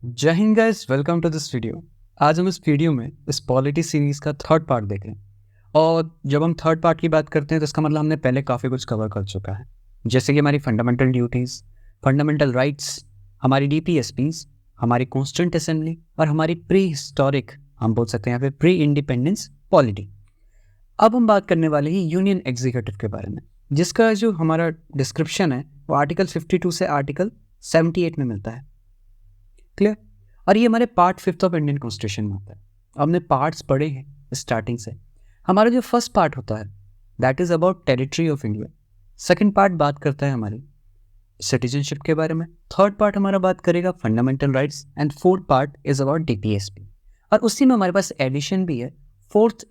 जय Hind guys, welcome to this video. आज हम इस वीडियो में इस पॉलिटी सीरीज़ का थर्ड पार्ट देख रहे हैं। और जब हम थर्ड पार्ट की बात करते हैं तो इसका मतलब हमने पहले काफ़ी कुछ कवर कर चुका है, जैसे कि हमारी फंडामेंटल ड्यूटीज़, फंडामेंटल राइट्स, हमारी डीपीएसपीज, हमारी कॉन्स्टिट्यूंट असेंबली और हमारी प्री हिस्टोरिक, हम बोल सकते हैं यहाँ पे प्री इंडिपेंडेंस पॉलिटी। अब हम बात करने वाले हैं यूनियन एग्जीक्यूटिव के बारे में, जिसका जो हमारा डिस्क्रिप्शन है वो आर्टिकल 52 से आर्टिकल 78 में मिलता है। क्लियर? और ये हमारे पार्ट 5 ऑफ इंडियन कॉन्स्टिट्यूशन में आता है। हमने पार्ट्स पढ़े हैं स्टार्टिंग से। हमारा जो फर्स्ट पार्ट होता है that is about territory of India. Second part बात करता है हमारी सिटीजनशिप के बारे में। थर्ड पार्ट हमारा बात करेगा fundamental rights and fourth part is about DPSP. और उसी में हमारे पास एडिशन भी है फोर्थ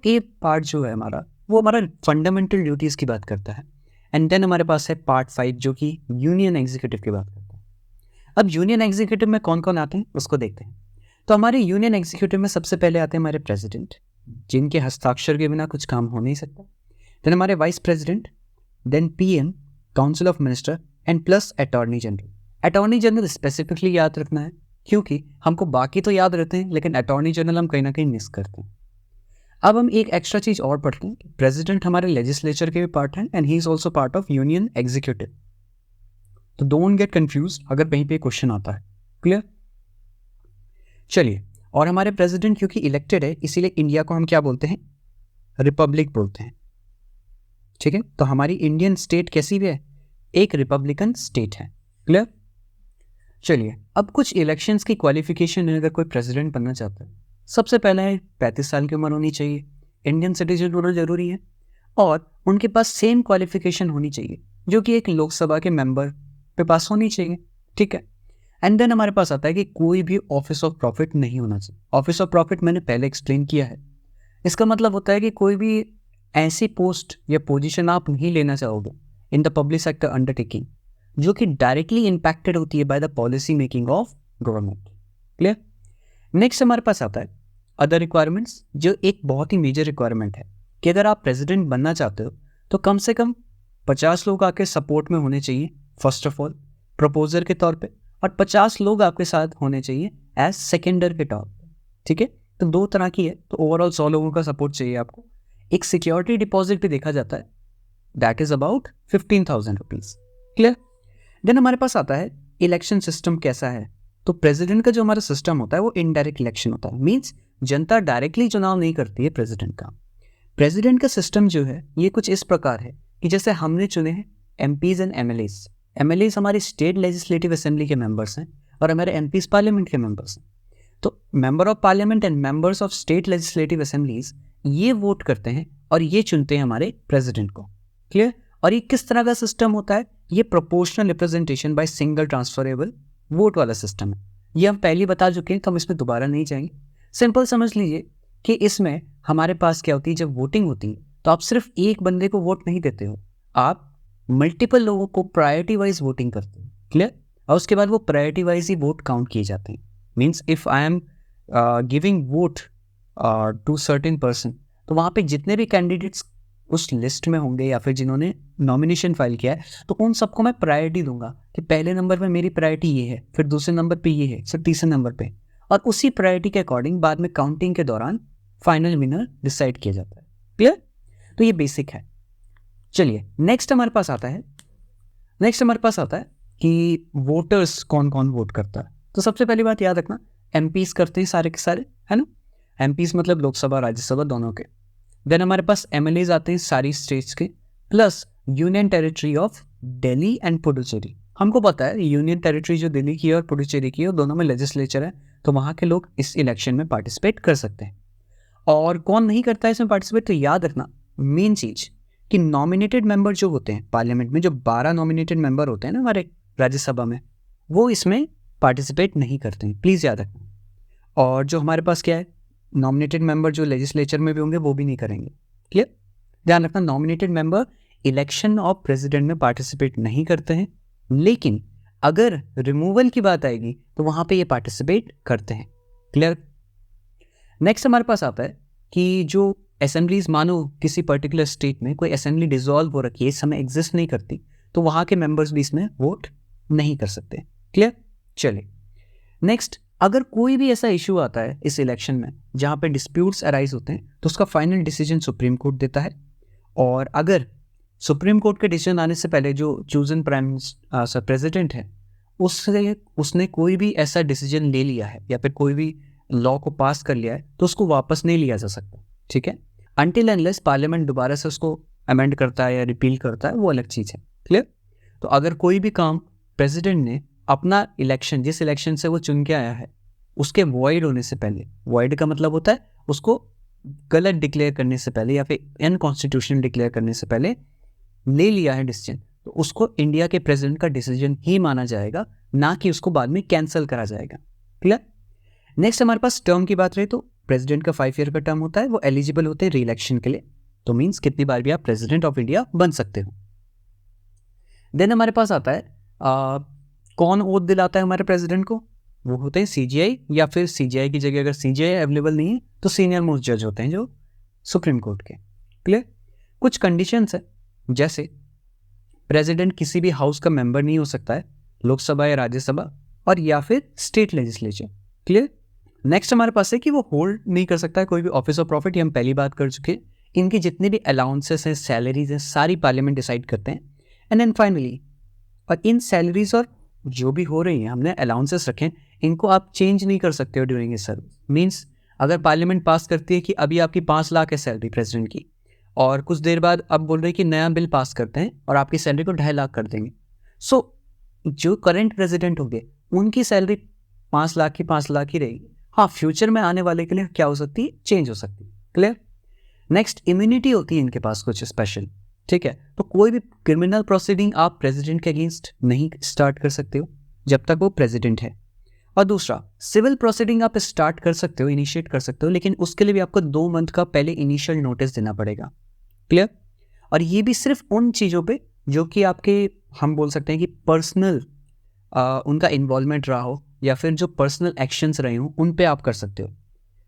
ए पार्ट जो है हमारा, वो हमारा फंडामेंटल ड्यूटीज की बात करता है। एंड देन हमारे पास है पार्ट 5 जो कि यूनियन एग्जीक्यूटिव की बात करता है। अब यूनियन एग्जीक्यूटिव में कौन कौन आते हैं उसको देखते हैं। तो हमारे यूनियन एग्जीक्यूटिव में सबसे पहले आते हैं हमारे प्रेसिडेंट, जिनके हस्ताक्षर के बिना कुछ काम हो नहीं सकता। देन हमारे vice president, then PM, council of minister and plus attorney general. Attorney general specifically याद रखना है, क्योंकि हमको बाकी तो याद रहते हैं लेकिन अटॉर्नी जनरल हम कहीं ना कहीं मिस करते हैं। अब हम एक एक्स्ट्रा चीज और पढ़ते हैं, प्रेसिडेंट हमारे लेजिस्लेचर के भी पार्ट हैं and he is also part of union executive. तो डोंट गेट कंफ्यूज अगर कहीं पे क्वेश्चन आता है। क्लियर? चलिए, और हमारे प्रेसिडेंट क्योंकि इलेक्टेड है इसीलिए इंडिया को हम क्या बोलते हैं? रिपब्लिक बोलते हैं। ठीक है, तो हमारी इंडियन स्टेट कैसी भी है? एक रिपब्लिकन स्टेट है। क्लियर? चलिए, अब कुछ इलेक्शंस की क्वालिफिकेशन है अगर कोई प्रेसिडेंट बनना चाहता है। सबसे पहला है 35 साल की उम्र होनी चाहिए, इंडियन सिटीजन होना जरूरी है, और उनके पास सेम क्वालिफिकेशन होनी चाहिए जो कि एक लोकसभा के मेंबर पे पास होनी चाहिए। ठीक है, एंड देन हमारे पास आता है कि कोई भी ऑफिस ऑफ प्रॉफिट नहीं होना चाहिए। ऑफिस ऑफ प्रॉफिट मैंने पहले एक्सप्लेन किया है। इसका मतलब होता है कि कोई भी ऐसी पोस्ट या पोजीशन आप नहीं लेना चाहोगे in the public sector undertaking जो कि डायरेक्टली इंपैक्टेड होती है by the policy making of government. Clear? Next हमारे पास आता है अदर रिक्वायरमेंट्स, जो एक बहुत ही मेजर रिक्वायरमेंट है कि अगर आप प्रेसिडेंट बनना चाहते हो तो कम से कम 50 लोग आपके सपोर्ट में होने चाहिए फर्स्ट ऑफ ऑल प्रपोजर के तौर पे, और 50 लोग आपके साथ होने चाहिए एज सेकेंडर के तौर पे। ठीक है, तो दो तरह की है, तो ओवरऑल 100 लोगों का सपोर्ट चाहिए आपको। एक सिक्योरिटी डिपॉजिट भी देखा जाता है, that is about 15,000 rupees. Clear? Then हमारे पास आता है इलेक्शन सिस्टम कैसा है। तो प्रेसिडेंट का जो हमारा सिस्टम होता है वो इनडायरेक्ट इलेक्शन होता है, मीन्स जनता डायरेक्टली चुनाव नहीं करती है प्रेसिडेंट का। प्रेसिडेंट का सिस्टम जो है ये कुछ इस प्रकार है कि जैसे हमने चुने हैं एमपीज एंड एमएलएस। एमएलएस हमारी स्टेट लेजिस्लेटिव असेंबली के मेंबर्स हैं और हमारे एमपीज पार्लियामेंट के मेंबर्स हैं। तो member of parliament and members of state legislative assemblies ये वोट करते हैं और ये चुनते हैं हमारे प्रेसिडेंट को। क्लियर? और ये किस तरह का सिस्टम होता है? ये proportional representation by single transferable vote वाला सिस्टम है। ये हम पहले बता चुके हैं तो हम इसमें दोबारा नहीं जाएंगे। सिंपल समझ लीजिए कि इसमें हमारे पास क्या होती है, जब वोटिंग होती है तो आप सिर्फ एक बंदे को वोट नहीं देते हो, आप मल्टीपल लोगों को प्रायोरिटी वाइज वोटिंग करते हैं। क्लियर? और उसके बाद वो प्रायोरिटी वाइज ही वोट काउंट किए जाते हैं। Means if I am giving vote to certain person, तो वहाँ पे जितने भी कैंडिडेट्स उस लिस्ट में होंगे या फिर जिन्होंने नॉमिनेशन फाइल किया है, तो उन सबको मैं प्रायोरिटी दूंगा कि पहले नंबर पे मेरी प्रायोरिटी ये है, फिर दूसरे नंबर पे ये है, फिर तीसरे नंबर पे, और उसी प्रायोरिटी के अकॉर्डिंग बाद में काउंटिंग के दौरान फाइनल विनर डिसाइड किया जाता है। क्लियर? तो ये बेसिक है। चलिए, नेक्स्ट हमारे पास आता है कि वोटर्स कौन कौन वोट करता है। तो सबसे पहली बात याद रखना, एमपीज करते हैं सारे के सारे, है ना? एमपीज मतलब लोकसभा राज्यसभा दोनों के। देन हमारे पास एमएलएज आते हैं सारी स्टेट्स के, plus union territory of Delhi and Puducherry. हमको पता है यूनियन टेरिटरी जो दिल्ली की है और पुडुचेरी की है, दोनों में लेजिस्लेचर है, तो वहाँ के लोग इस इलेक्शन में पार्टिसिपेट कर सकते हैं। और कौन नहीं करता है इसमें पार्टिसिपेट? तो याद रखना मेन चीज कि नॉमिनेटेड मेंबर जो होते हैं पार्लियामेंट में, जो 12 नॉमिनेटेड मेंबर होते हैं ना हमारे राज्यसभा में, वो इसमें पार्टिसिपेट नहीं करते हैं, प्लीज याद रखना। और जो हमारे पास क्या है, नॉमिनेटेड मेंबर जो लेजिस्लेचर में भी होंगे वो भी नहीं करेंगे। क्लियर? ध्यान रखना, nominated member election of president में पार्टिसिपेट नहीं करते हैं, लेकिन अगर रिमूवल की बात आएगी तो वहां पे ये पार्टिसिपेट करते हैं। क्लियर? नेक्स्ट हमारे पास आता है कि जो असेंबलीज, मानो किसी पर्टिकुलर स्टेट में कोई असेंबली डिसॉल्व हो रखी है, इस समय एग्जिस्ट नहीं करती, तो वहां के मेंबर्स भी इसमें वोट नहीं कर सकते। क्लियर? चलिए, नेक्स्ट, अगर कोई भी ऐसा इशू आता है इस इलेक्शन में जहाँ पे डिस्प्यूट्स अराइज होते हैं तो उसका फाइनल डिसीजन सुप्रीम कोर्ट देता है। और अगर सुप्रीम कोर्ट के डिसीजन आने से पहले जो चूजन प्रेसिडेंट है उसने कोई भी ऐसा डिसीजन ले लिया है या फिर कोई भी लॉ को पास कर लिया है तो उसको वापस नहीं लिया जा सकता, ठीक है, अनटिल अनलेस पार्लियामेंट दोबारा से उसको अमेंड करता है या रिपील करता है, वो अलग चीज़ है। क्लियर? तो अगर कोई भी काम प्रेसिडेंट ने अपना इलेक्शन, जिस इलेक्शन से वो चुन के आया है, उसके वॉइड होने से पहले, वॉइड का मतलब होता है उसको गलत डिक्लेयर करने से पहले या फिर अनकॉन्स्टिट्यूशनल डिक्लेयर करने से पहले ले लिया है डिसीजन, तो उसको इंडिया के प्रेसिडेंट का डिसीजन ही माना जाएगा, ना कि उसको बाद में कैंसिल करा जाएगा। क्लियर? नेक्स्ट हमारे पास टर्म की बात रही तो प्रेसिडेंट का 5 ईयर का टर्म होता है, वो एलिजिबल होते हैं री इलेक्शन के लिए, तो मीन्स कितनी बार भी आप प्रेसिडेंट ऑफ इंडिया बन सकते हो। देन हमारे पास आता है कौन ओथ दिलाता है हमारे प्रेसिडेंट को, वो होते हैं सीजीआई, या फिर सीजीआई की जगह अगर सीजीआई अवेलेबल नहीं है तो सीनियर मोस्ट जज होते हैं जो सुप्रीम कोर्ट के। क्लियर? कुछ कंडीशंस है, जैसे प्रेसिडेंट किसी भी हाउस का मेंबर नहीं हो सकता है, लोकसभा या राज्यसभा, और या फिर स्टेट लेजिस्लेचर। क्लियर? नेक्स्ट हमारे पास है कि वो होल्ड नहीं कर सकता है कोई भी ऑफिस ऑफ प्रॉफिट, ये हम पहली बात कर चुके हैं। इनकी जितनी भी अलाउंसेस हैं, सैलरीज हैं, सारी पार्लियामेंट डिसाइड करते हैं। एंड देन फाइनली, और इन सैलरीज और जो भी हो रही हैं, हमने अलाउंसेस रखे, इनको आप चेंज नहीं कर सकते हो ड्यूरिंग इस सर्विस। मीन्स अगर पार्लियामेंट पास करती है कि अभी आपकी 5 लाख है सैलरी प्रेसिडेंट की, और कुछ देर बाद अब बोल रहे हैं कि नया बिल पास करते हैं और आपकी सैलरी को 2.5 लाख कर देंगे, सो जो करंट प्रेसिडेंट होंगे उनकी सैलरी 5 लाख की 5 लाख ही रहेगी। हाँ, फ्यूचर में आने वाले के लिए क्या हो सकती है, चेंज हो सकती है। क्लियर? नेक्स्ट, इम्यूनिटी होती है इनके पास कुछ स्पेशल, ठीक है, तो कोई भी क्रिमिनल प्रोसीडिंग आप प्रेसिडेंट के अगेंस्ट नहीं स्टार्ट कर सकते हो जब तक वो प्रेसिडेंट है। और दूसरा, सिविल प्रोसीडिंग आप स्टार्ट कर सकते हो, इनिशिएट कर सकते हो, लेकिन उसके लिए भी आपको 2 मंथ का पहले इनिशियल नोटिस देना पड़ेगा। क्लियर? और ये भी सिर्फ उन चीज़ों पे जो कि आपके, हम बोल सकते हैं कि पर्सनल उनका इन्वॉल्वमेंट रहा हो या फिर जो पर्सनल एक्शंस रहे हों, उन पे आप कर सकते हो।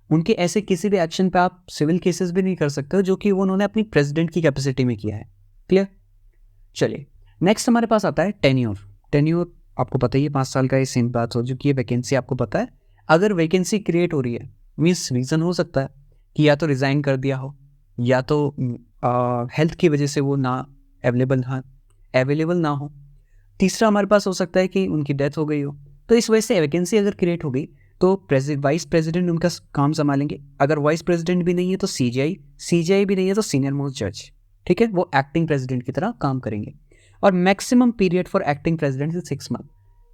उनके ऐसे किसी भी एक्शन पे आप सिविल केसेस भी नहीं कर सकते हो जो कि वो उन्होंने अपनी प्रेसिडेंट की कैपेसिटी में किया है। क्लियर? चलिए, नेक्स्ट हमारे पास आता है टेन्योर। टेन्योर आपको पता ही है, 5 साल का ये सेम बात हो चुकी है। वैकेंसी आपको पता है, अगर वैकेंसी क्रिएट हो रही है, मीन्स रीज़न हो सकता है कि या तो रिज़ाइन कर दिया हो, या तो हेल्थ की वजह से वो ना अवेलेबल ना हो, तीसरा हमारे पास हो सकता है कि उनकी डेथ हो गई हो। तो इस वजह से वैकेंसी अगर क्रिएट हो गई तो वाइस प्रेसिडेंट उनका काम संभालेंगे। अगर वाइस प्रेसिडेंट भी नहीं है तो सीजीआई भी नहीं है तो सीनियर मोस्ट जज, ठीक है, वो एक्टिंग प्रेसिडेंट की तरह काम करेंगे। और maximum period for acting president is 6 month.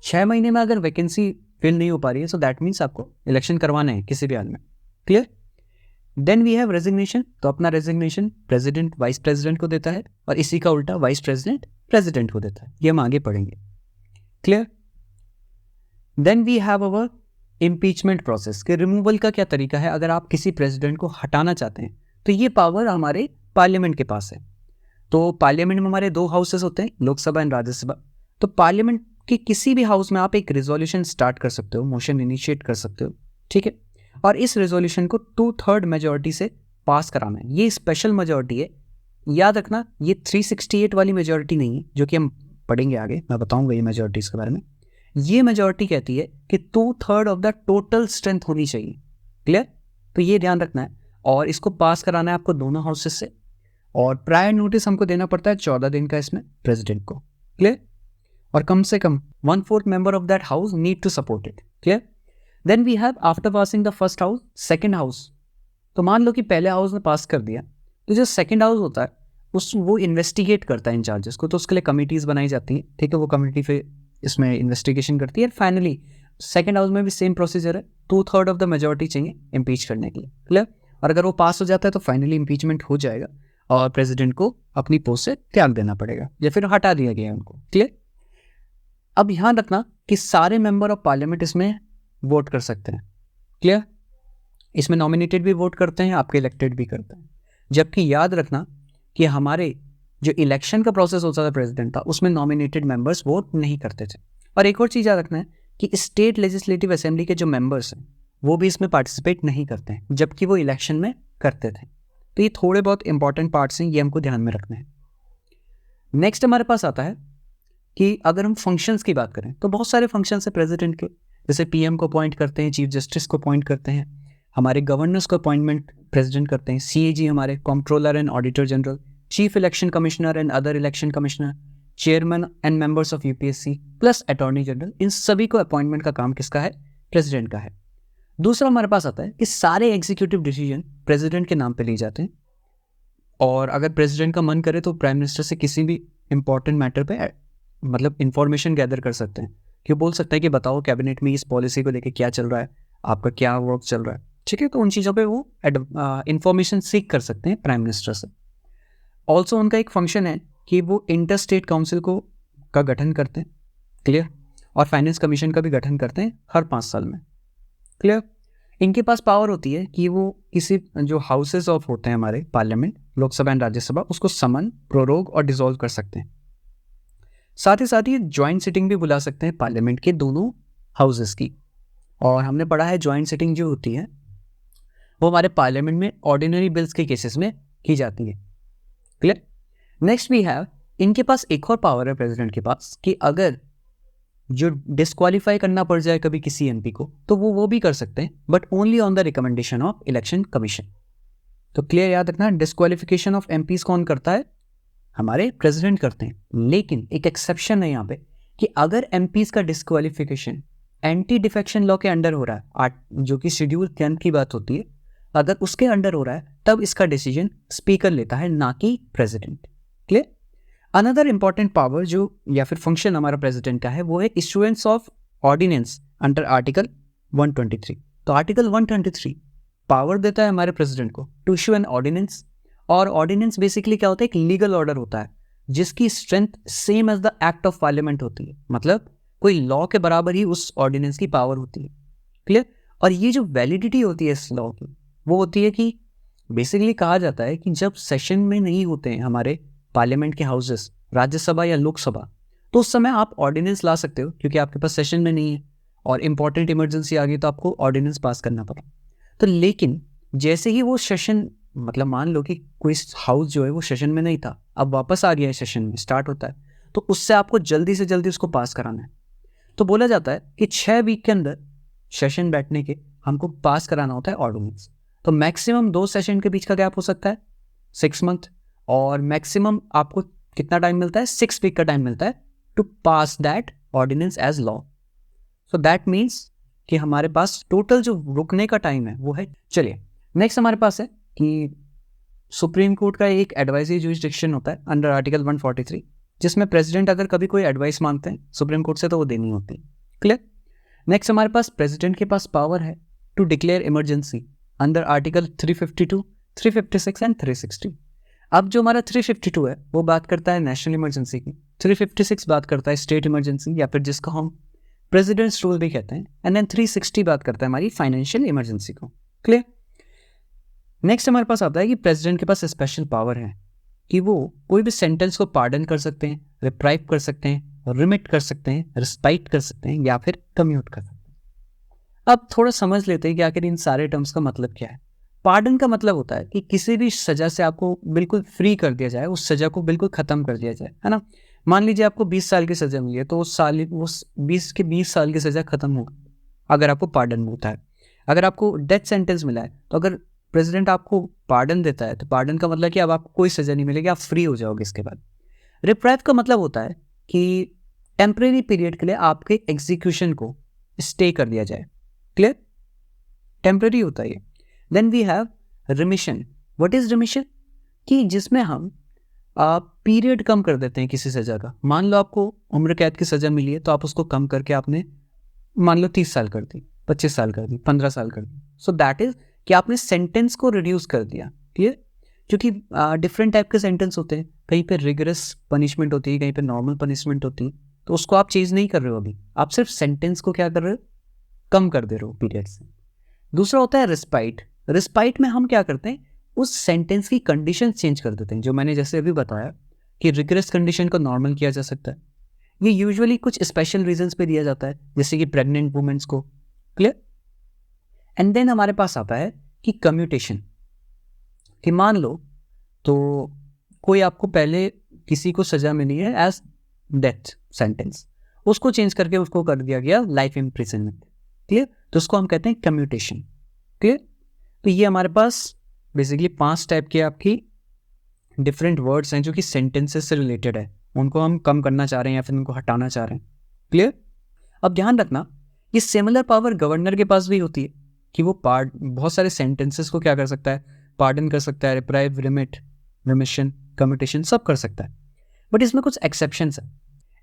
6 महीने में अगर वैकेंसी फिल नहीं हो पा रही है, सो दैट मीन्स आपको इलेक्शन करवाना है किसी भी हाल में। Clear? Then we have resignation, तो अपना रेजिग्नेशन प्रेसिडेंट वाइस प्रेसिडेंट को देता है, और इसी का उल्टा वाइस प्रेसिडेंट प्रेसिडेंट को देता है। ये हम आगे पढ़ेंगे। Clear? Then we have our impeachment process के रिमूवल का क्या तरीका है। अगर आप किसी प्रेसिडेंट को हटाना चाहते हैं तो ये पावर हमारे पार्लियामेंट के पास है। तो पार्लियामेंट में हमारे 2 हाउसेस होते हैं, लोकसभा एंड राज्यसभा। तो पार्लियामेंट के किसी भी हाउस में आप एक रिजोल्यूशन स्टार्ट कर सकते हो, मोशन इनिशिएट कर सकते हो, ठीक है, और इस रेजोल्यूशन को 2/3 मेजॉरिटी से पास कराना है। ये स्पेशल मेजॉरिटी है, याद रखना, ये 368 वाली मेजॉरिटी नहीं है जो कि हम पढ़ेंगे आगे, मैं बताऊंगा ये मेजॉरिटीज़ के बारे में। ये मेजॉरिटी कहती है कि 2/3 ऑफ द टोटल स्ट्रेंथ होनी चाहिए। क्लियर? तो ये ध्यान रखना है, और इसको पास कराना है आपको दोनों हाउसेस से, और प्रायर नोटिस हमको देना पड़ता है 14 दिन का इसमें प्रेसिडेंट को। क्लियर? और कम से कम 1/4 member of that house need to support it. Clear? Then we have after passing the first house second house. तो मान लो कि पहले हाउस ने पास कर दिया, तो जो सेकंड हाउस होता है वो इन्वेस्टिगेट करता है इन चार्जेस को, तो उसके लिए कमिटीज़ बनाई जाती हैं, ठीक है, वो कमिटी फिर इसमें इन्वेस्टिगेशन करती है। फाइनली सेकंड हाउस में भी सेम प्रोसीजर है, 2/3 ऑफ द मेजॉरिटी चाहिए इम्पीच करने के लिए। क्लियर? और अगर वो पास हो जाता है तो फाइनली इम्पीचमेंट हो जाएगा और प्रेसिडेंट को अपनी पोस्ट से त्याग देना पड़ेगा या फिर हटा दिया गया उनको। क्लियर? अब ध्यान रखना कि सारे मेंबर ऑफ पार्लियामेंट इसमें वोट कर सकते हैं। क्लियर? इसमें नॉमिनेटेड भी वोट करते हैं, आपके इलेक्टेड भी करते हैं। जबकि याद रखना कि हमारे जो इलेक्शन का प्रोसेस होता था प्रेसिडेंट का, उसमें नॉमिनेटेड मेंबर्स वोट नहीं करते थे। और एक और चीज़ याद रखना है कि स्टेट लेजिस्लेटिव असेंबली के जो मेंबर्स हैं वो भी इसमें पार्टिसिपेट नहीं करते हैं, जबकि वो इलेक्शन में करते थे। तो ये थोड़े बहुत इंपॉर्टेंट पार्ट्स हैं, ये हमको ध्यान में रखना है। नेक्स्ट हमारे पास आता है कि अगर हम फंक्शंस की बात करें तो बहुत सारे फंक्शंस हैं प्रेसिडेंट के, जैसे पीएम को अपॉइंट करते हैं, चीफ जस्टिस को अपॉइंट करते हैं, हमारे गवर्नर्स को अपॉइंटमेंट प्रेसिडेंट करते हैं, सीएजी हमारे controller and auditor general, chief election commissioner and other election commissioner, chairman and members of UPSC plus attorney general, इन सभी को अपॉइंटमेंट का काम किसका है? प्रेसिडेंट का है। दूसरा हमारे पास आता है कि सारे एग्जीक्यूटिव डिसीजन प्रेसिडेंट के नाम पे लिए जाते हैं, और अगर प्रेसिडेंट का मन करे तो प्राइम मिनिस्टर से किसी भी इंपॉर्टेंट मैटर पे मतलब इंफॉर्मेशन गैदर कर सकते हैं, कि बोल सकता है कि बताओ कैबिनेट में इस पॉलिसी को लेके क्या चल रहा है, आपका क्या वर्क चल रहा है, ठीक है। तो उन चीज़ों पे वो इंफॉर्मेशन सीख कर सकते हैं प्राइम मिनिस्टर से। ऑल्सो उनका एक फंक्शन है कि वो इंटर स्टेट काउंसिल का गठन करते हैं, क्लियर, और फाइनेंस कमीशन का भी गठन करते हैं हर 5 साल में, क्लियर। इनके पास पावर होती है कि वो किसी जो हाउसेस ऑफ होते हैं हमारे पार्लियामेंट, लोकसभा एंड राज्यसभा, उसको समन, प्रोरोग और डिसॉल्व कर सकते हैं। साथ ही ज्वाइंट सिटिंग भी बुला सकते हैं पार्लियामेंट के दोनों हाउसेस की। और हमने पढ़ा है ज्वाइंट सिटिंग जो होती है वो हमारे पार्लियामेंट में ऑर्डिनरी बिल्स के केसेस में की जाती है, क्लियर। नेक्स्ट वी हैव, इनके पास एक और पावर है प्रेसिडेंट के पास कि अगर जो डिस्क्वालीफाई करना पड़ जाए कभी किसी एमपी को तो वो भी कर सकते हैं, but only on the recommendation of election commission. तो क्लियर याद रखना, डिस्क्वालिफिकेशन ऑफ एमपीज कौन करता है? हमारे प्रेसिडेंट करते हैं। लेकिन एक एक्सेप्शन है यहाँ पे कि अगर एमपीज का डिस्क्वालिफिकेशन एंटी डिफेक्शन लॉ के अंडर हो रहा है, जो कि शेड्यूल 10 की बात होती है, अगर उसके अंडर हो रहा है तब इसका डिसीजन स्पीकर लेता है, ना कि president, clear. Another important power जो या फिर फंक्शन हमारा प्रेसिडेंट का है वो है issuance of ordinance under article 123। तो आर्टिकल 123 पावर देता है हमारे प्रेसिडेंट को टू इशू एन ऑर्डिनेंस, और ऑर्डिनेंस बेसिकली क्या होता है? एक लीगल ऑर्डर होता है जिसकी strength same as the act of parliament होती है, मतलब कोई लॉ के बराबर ही उस ऑर्डिनेंस की पावर होती है, क्लियर। और ये जो वैलिडिटी होती है इस लॉ की वो होती है कि बेसिकली कहा जाता है कि जब सेशन में नहीं होते हैं हमारे पार्लियामेंट के हाउसेस, राज्यसभा या लोकसभा, तो उस समय आप ऑर्डिनेंस ला सकते हो क्योंकि आपके पास सेशन में नहीं है और इंपॉर्टेंट इमरजेंसी आ गई तो आपको ऑर्डिनेंस पास करना पड़ा। तो लेकिन जैसे ही वो सेशन, मतलब मान लो कि कोई हाउस जो है वो सेशन में नहीं था, अब वापस आ गया है, सेशन में स्टार्ट होता है, तो उससे आपको जल्दी से जल्दी उसको पास कराना है। तो बोला जाता है कि 6 वीक के अंदर सेशन बैठने के हमको पास कराना होता है ऑर्डिनेंस। तो मैक्सिमम 2 सेशन के बीच का गैप हो सकता है 6 मंथ, और मैक्सिमम आपको कितना टाइम मिलता है? 6 वीक का टाइम मिलता है to pass that ordinance as law. So that means कि हमारे पास टोटल जो रुकने का टाइम है वो है। चलिए नेक्स्ट हमारे पास है कि सुप्रीम कोर्ट का एक एडवाइजरी जुरिसडिक्शन होता है अंडर आर्टिकल 143, जिसमें प्रेसिडेंट अगर कभी कोई एडवाइस मांगते हैं सुप्रीम कोर्ट से तो वो देनी होती है, क्लियर। नेक्स्ट हमारे पास प्रेसिडेंट के पास पावर है to declare emergency under article 352, 356 and 360। अब जो हमारा 352 है वो बात करता है नेशनल इमरजेंसी की, 356 बात करता है स्टेट इमरजेंसी या फिर जिसको हम प्रेसिडेंट्स रूल भी कहते हैं, एंड देन 360 बात करता है हमारी फाइनेंशियल इमरजेंसी को, क्लियर। नेक्स्ट हमारे पास आता है कि प्रेसिडेंट के पास स्पेशल पावर है कि वो कोई भी सेंटेंस को पार्डन कर सकते हैं, रिप्राइव कर सकते हैं, रिमिट कर सकते हैं, रिस्पाइट कर सकते हैं या फिर कम्यूट कर सकते हैं। अब थोड़ा समझ लेते हैं कि आखिर इन सारे टर्म्स का मतलब क्या है। पार्डन का मतलब होता है कि किसी भी सजा से आपको बिल्कुल फ्री कर दिया जाए, उस सजा को बिल्कुल खत्म कर दिया जाए, है ना। मान लीजिए आपको 20 साल की सजा मिली है तो उस 20 साल की सजा खत्म होगी अगर आपको पार्डन मिलता है। अगर आपको डेथ सेंटेंस मिला है तो अगर प्रेसिडेंट आपको पार्डन देता है तो पार्डन का मतलब कि अब आपको कोई सजा नहीं मिलेगी, आप फ्री हो जाओगे इसके बाद। रिप्राइव का मतलब होता है कि टेम्परेरी पीरियड के लिए आपके एग्जीक्यूशन को स्टे कर दिया जाए, क्लियर, टेम्परेरी होता है ये। Then we have remission. What is remission? कि जिसमें हम पीरियड कम कर देते हैं किसी सजा का। मान लो आपको उम्र कैद की सजा मिली है तो आप उसको कम करके आपने मान लो 30 साल कर दी, 25 साल कर दी, 15 साल कर दी। सो दैट इज कि आपने सेंटेंस को रिड्यूस कर दिया, क्लियर। क्योंकि डिफरेंट टाइप के सेंटेंस होते हैं, कहीं पे रिगरस पनिशमेंट होती है, कहीं पे नॉर्मल पनिशमेंट होती है, तो उसको आप चेंज नहीं कर रहे हो, अभी आप सिर्फ सेंटेंस को क्या कर रहे हो? कम कर दे रहे हो पीरियड से। दूसरा होता है रिस्पाइट। रिस्पाइट में हम क्या करते हैं? उस सेंटेंस की कंडीशन चेंज कर देते हैं, जो मैंने जैसे अभी बताया कि रिगरस कंडीशन को नॉर्मल किया जा सकता है। ये यूजुअली कुछ स्पेशल रीजंस पे दिया जाता है, जैसे कि प्रेग्नेंट वुमेन्स को, क्लियर। एंड देन हमारे पास आता है कि कम्यूटेशन, कि मान लो तो कोई आपको पहले किसी को सजा मिली है एज डेथ सेंटेंस, उसको चेंज करके उसको कर दिया गया लाइफ इम्प्रिजनमेंट, क्लियर। तो उसको हम कहते हैं कम्यूटेशन। क्लियर। तो ये हमारे पास बेसिकली 5 टाइप के आपकी डिफरेंट वर्ड्स हैं जो कि सेंटेंसेस से रिलेटेड है, उनको हम कम करना चाह रहे हैं या फिर उनको हटाना चाह रहे हैं। क्लियर। अब ध्यान रखना, ये सिमिलर पावर गवर्नर के पास भी होती है कि वो बहुत सारे सेंटेंसेस को क्या कर सकता है, पार्डन कर सकता है, रिप्राइव, रिमिट, रिमिशन, कम्यूटेशन सब कर सकता है। बट इसमें कुछ एक्सेप्शंस है।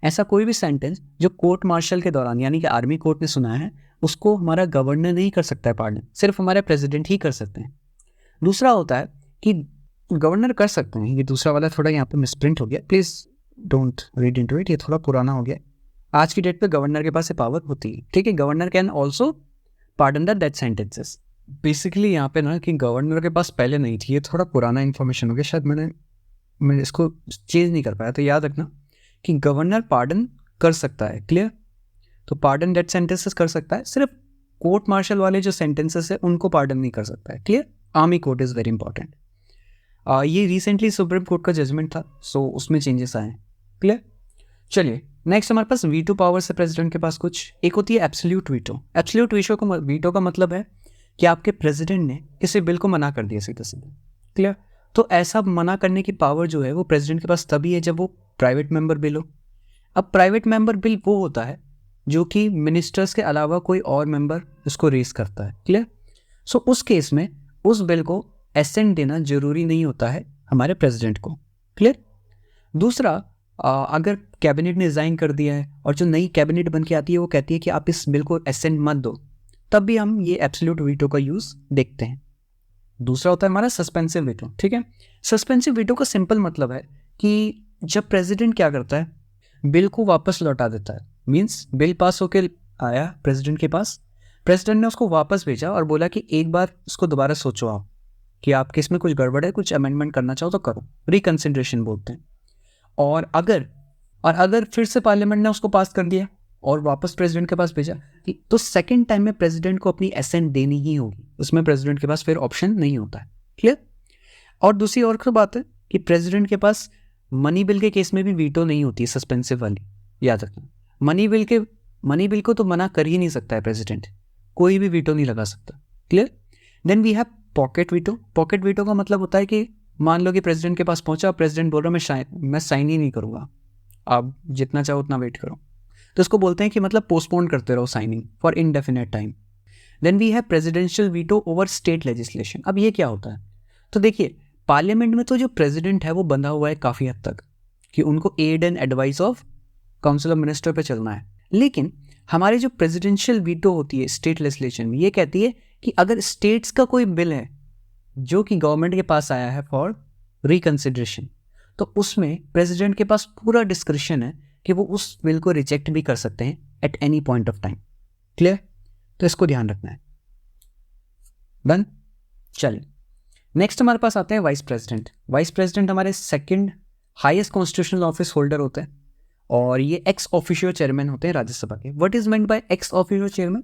ऐसा कोई भी सेंटेंस जो कोर्ट मार्शल के दौरान यानी कि आर्मी कोर्ट ने सुना है उसको हमारा गवर्नर नहीं कर सकता है पार्डन, सिर्फ हमारे प्रेसिडेंट ही कर सकते हैं। दूसरा होता है कि गवर्नर कर सकते हैं, ये दूसरा वाला थोड़ा यहाँ पे मिसप्रिंट हो गया, please don't read into it, ये थोड़ा पुराना हो गया। आज की डेट पे गवर्नर के पास ये पावर होती है, ठीक है। Governor can also pardon the death sentences. Basically यहाँ पे ना कि गवर्नर के पास पहले नहीं थी, ये थोड़ा पुराना इन्फॉर्मेशन हो गया, शायद मैंने इसको चेंज नहीं कर पाया। तो याद रखना कि गवर्नर पार्डन कर सकता है। क्लियर। तो पार्डन डेथ सेंटेंसेस कर सकता है, सिर्फ कोर्ट मार्शल वाले जो सेंटेंसेस है उनको पार्डन नहीं कर सकता है। Clear. Army court is very important. ये रिसेंटली सुप्रीम कोर्ट का जजमेंट था, सो उसमें चेंजेस आए हैं। क्लियर। चलिए नेक्स्ट हमारे पास वीटो पावर से प्रेसिडेंट के पास कुछ एक होती है एब्सोल्यूट वीटो। एब्सोल्यूट वीटो का मतलब है कि आपके प्रेसिडेंट ने किसी बिल को मना कर दिया सीधा सीधा। क्लियर। तो ऐसा मना करने की पावर जो है वो प्रेसिडेंट के पास तभी है जब वो प्राइवेट मेंबर बिल हो। अब प्राइवेट मेंबर बिल वो होता है जो कि मिनिस्टर्स के अलावा कोई और मेंबर उसको रेस करता है। क्लियर। सो उस केस में उस बिल को एसेंट देना जरूरी नहीं होता है हमारे प्रेसिडेंट को। क्लियर। दूसरा, अगर कैबिनेट ने रिजाइन कर दिया है और जो नई कैबिनेट बन के आती है वो कहती है कि आप इस बिल को एसेंट मत दो, तब भी हम ये एब्सोल्यूट वीटो का यूज़ देखते हैं। दूसरा होता है हमारा सस्पेंसिव वीटो। ठीक है। सस्पेंसिव वीटो का सिंपल मतलब है कि जब प्रेसिडेंट क्या करता है, बिल को वापस लौटा देता है। मीन्स बिल पास होकर आया प्रेसिडेंट के पास, प्रेसिडेंट ने उसको वापस भेजा और बोला कि एक बार उसको दोबारा सोचो आप कि आपके इसमें कुछ गड़बड़ है, कुछ अमेंडमेंट करना चाहो तो करो, रिकन्सिडरेशन बोलते हैं। और अगर फिर से पार्लियामेंट ने उसको पास कर दिया और वापस प्रेसिडेंट के पास भेजा, तो सेकंड टाइम में प्रेसिडेंट को अपनी एसेंट देनी ही होगी, उसमें प्रेसिडेंट के पास फिर ऑप्शन नहीं होता है। क्लियर। और दूसरी और बात है कि प्रेसिडेंट के पास मनी बिल के केस में भी वीटो नहीं होती, सस्पेंसिव वाली, याद रखना। मनी बिल को तो मना कर ही नहीं सकता है प्रेसिडेंट, कोई भी वीटो नहीं लगा सकता। Clear. Then we have pocket veto. Pocket veto का मतलब होता है कि मान लो कि प्रेसिडेंट के पास पहुंचा, प्रेसिडेंट बोल रहा मैं साइन ही नहीं करूंगा, आप जितना चाहो उतना वेट करो, तो इसको बोलते हैं कि मतलब पोस्टपोन करते रहो signing for indefinite time. Then we have presidential veto over state legislation. अब ये क्या होता है, तो देखिए पार्लियामेंट में तो जो प्रेसिडेंट है वो बंधा हुआ है काफ़ी हद तक कि उनको aid and advice of council of minister पे चलना है, लेकिन हमारी जो प्रेसिडेंशियल वीटो होती है स्टेट लेजिस्लेशन में, ये कहती है कि अगर स्टेट्स का कोई बिल है जो कि गवर्नमेंट के पास आया है फॉर रिकन्सिडरेशन, तो उसमें प्रेसिडेंट के पास पूरा डिस्क्रिप्शन है कि वो उस बिल को रिजेक्ट भी कर सकते हैं at any point of time. Clear. तो इसको ध्यान रखना है। डन। चलिए नेक्स्ट हमारे पास आते हैं वाइस प्रेसिडेंट। वाइस प्रेसिडेंट हमारे second highest constitutional office holder होते हैं और ये एक्स ऑफिशियो चेयरमैन होते हैं राज्यसभा के। What is meant by ex officio chairman?